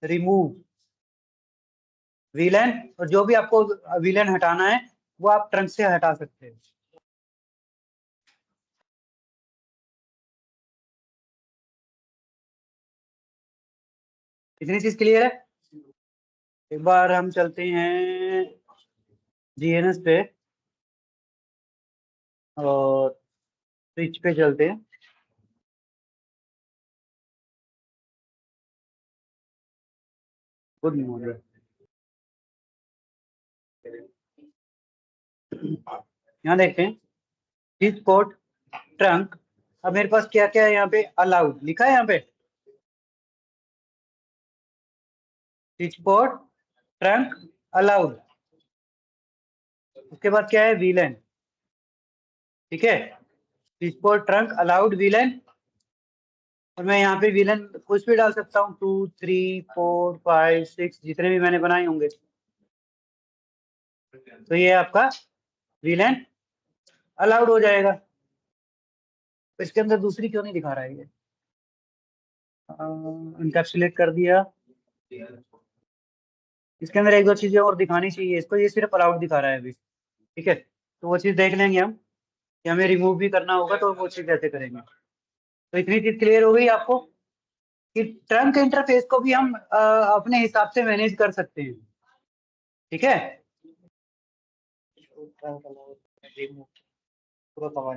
remove, VLAN, और जो भी आपको वीलन हटाना है वो आप ट्रंक से हटा सकते हैं। इतनी चीज क्लियर है। एक बार हम चलते हैं जीएनएस पे और स्विच पे चलते हैं। Good morning. यहाँ देखते हैं स्विच पोर्ट ट्रंक। अब मेरे पास क्या क्या है यहाँ पे, अलाउड लिखा है यहाँ पे, स्विच पोर्ट ट्रंक अलाउड। उसके बाद क्या है, वीलन। ठीक है, switch port trunk allowed VLAN, और मैं यहाँ पे वीलन कुछ भी डाल सकता हूँ, 2 3 4 5 6 जितने भी मैंने बनाए होंगे। तो ये आपका वीलन अलाउड हो जाएगा। तो इसके अंदर दूसरी क्यों नहीं दिखा रहा है ये, इनकैप्सुलेट कर दिया। इसके अंदर एक दो चीजें और दिखानी चाहिए इसको, ये सिर्फ अलाउड दिखा रहा है अभी। ठीक है, तो वो चीज देख लेंगे हम कि हमें रिमूव भी करना होगा, तो वो चीज कैसे करेंगे। तो इतनी चीज क्लियर हो गई आपको कि ट्रंक इंटरफेस को भी हम अपने हिसाब से मैनेज कर सकते हैं। ठीक है,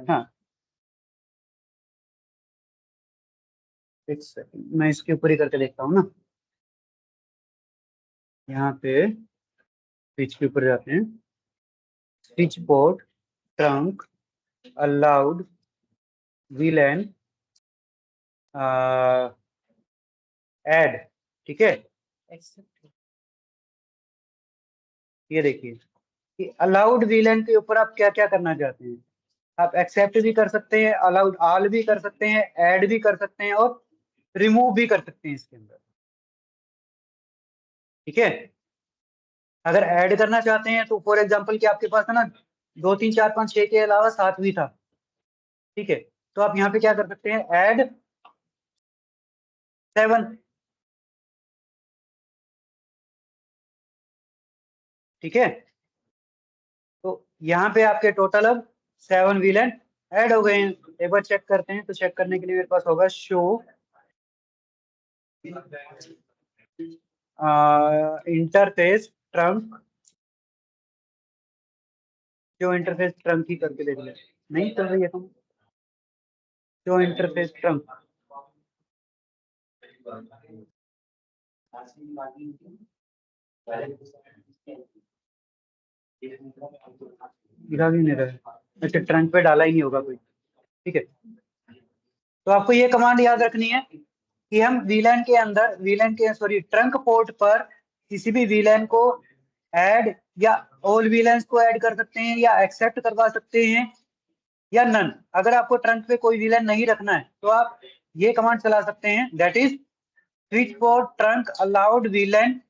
हाँ एक सेकंड, मैं इसके ऊपर ही करके देखता हूँ ना। यहाँ पे स्विच के ऊपर जाते हैं, switch port trunk allowed VLAN add. ठीक है, ये देखिए कि अलाउड वीलन के ऊपर आप क्या क्या करना चाहते हैं। आप एक्सेप्ट भी कर सकते हैं, अलाउड ऑल भी कर सकते हैं, ऐड भी कर सकते हैं, और रिमूव भी कर सकते हैं इसके अंदर। ठीक है, अगर ऐड करना चाहते हैं तो फॉर एग्जांपल कि आपके पास है ना 2 3 4 5 6 के अलावा 7 भी था। ठीक है, तो आप यहाँ पे क्या कर सकते हैं, ऐड 7। ठीक है, तो यहाँ पे आपके टोटल अब 7 विलन ऐड हो गए हैं। एक बार चेक करते हैं, तो चेक करने के लिए मेरे पास होगा शो इंटरफेस ट्रंक। जो इंटरफेस ट्रंक ही करके देख ले, नहीं चल रही है तुम, जो इंटरफेस ट्रंक दिखा भी नहीं रहा। अच्छा, ट्रंक पे डाला ही नहीं होगा कोई। ठीक है, तो आपको ये कमांड याद रखनी है कि हम वीलैन के अंदर, वीलैन के सॉरी ट्रंक पोर्ट पर किसी भी वीलैन को ऐड या ऑल वीलैंस को ऐड कर सकते हैं, या एक्सेप्ट करवा सकते हैं, या नन। अगर आपको ट्रंक पे कोई वीलन नहीं रखना है तो आप ये कमांड चला सकते हैं, that is switch port trunk allowed VLAN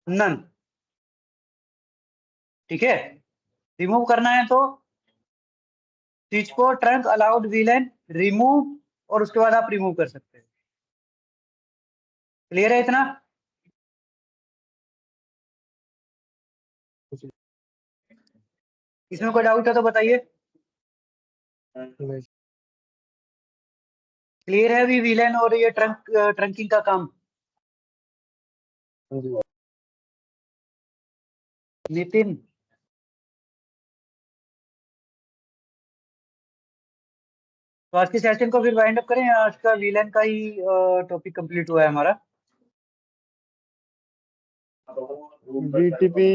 none. ठीक है, रिमूव करना है तो switch port trunk allowed VLAN remove, और उसके बाद आप रिमूव कर सकते हैं। क्लियर है इतना। इसमें कोई डाउट है तो बताइए। क्लियर है अभी वीलन और ये ट्रंकिंग का काम। नितिन, तो आज के सेशन को फिर वाइंड अप करें, आज का वीलन का ही टॉपिक कंप्लीट हुआ है हमारा। बीटीपी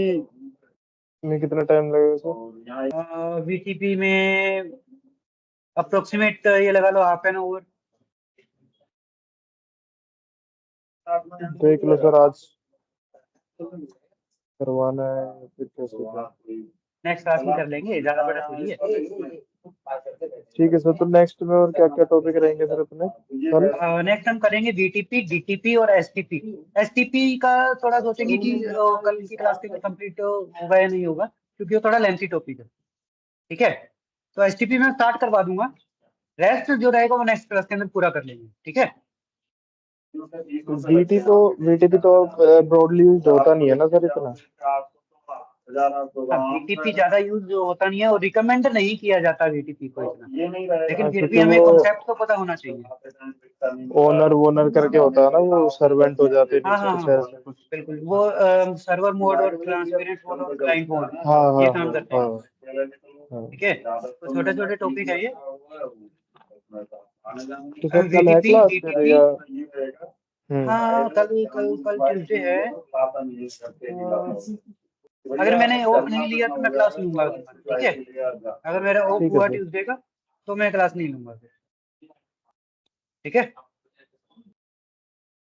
में कितना टाइम लगेगा सर? वीटीपी में अप्रोक्सीमेट ये लगा लो हाफ एन आवर। देख लो सर, आज करवाना है फिर कैसे? नेक्स्ट क्लास में कर लेंगे, ज्यादा बड़ा थोड़ी है। ठीक है सर, तो नेक्स्ट में और क्या क्या टॉपिक रहेंगे सर अपने कल? नेक्स्ट हम करेंगे बीटीपी, डीटीपी और एसटीपी। एसटीपी का थोड़ा सोचेंगे कि कल की क्लास के कंप्लीट होगा या नहीं होगा, क्योंकि वो थोड़ा लेंथी टॉपिक है। ठीक है, तो एसटीपी में स्टार्ट करवा दूंगा, रेस्ट जो रहेगा वो नेक्स्ट क्लास के अंदर पूरा कर लेंगे। ठीक है। VTP तो ब्रॉडली यूज होता नहीं है ना सर इतना। VTP ज्यादा यूज जो होता नहीं है और रिकमेंड नहीं किया जाता VTP को इतना, लेकिन फिर भी क्योंकि हमें वो कॉन्सेप्ट तो पता होना चाहिए। ओनर करके होता है ना, वो सर्वेंट हो जाते हैं हाँ नीचे हाँ कुछ हाँ ऐसा कुछ। बिल्कुल, वो सर्वर मोड और ट्रांसपेरेंट मोड और क्लाइंट मोड हाँ ये हाँ काम हाँ करते हैं। हाँ। ठीक है, तो छोटे छोटे टॉपिक है ये। तो सर कल है VTP क्लास फिर DTP, या? हाँ कल कल कल ट्यूसडे है। तो अगर मैंने ऑफ नहीं लिया तो मैं क्लास लूंगा तुम्हारा, ठीक है। अगर मेरा ऑफ ठीक है हुआ सर। ट्यूसडे का तो मैं क्लास नहीं लूंगा फिर, ठीक है।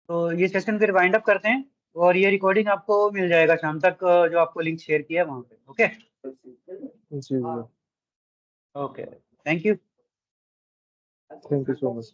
तो ये सेशन फिर वाइंड अप करते हैं, और ये रिकॉर्डिंग आपको मिल जाएगा शाम तक, जो आपको लिंक शेयर किया है वहाँ पे। ओके जी जी। Okay, thank you. Thank you so much.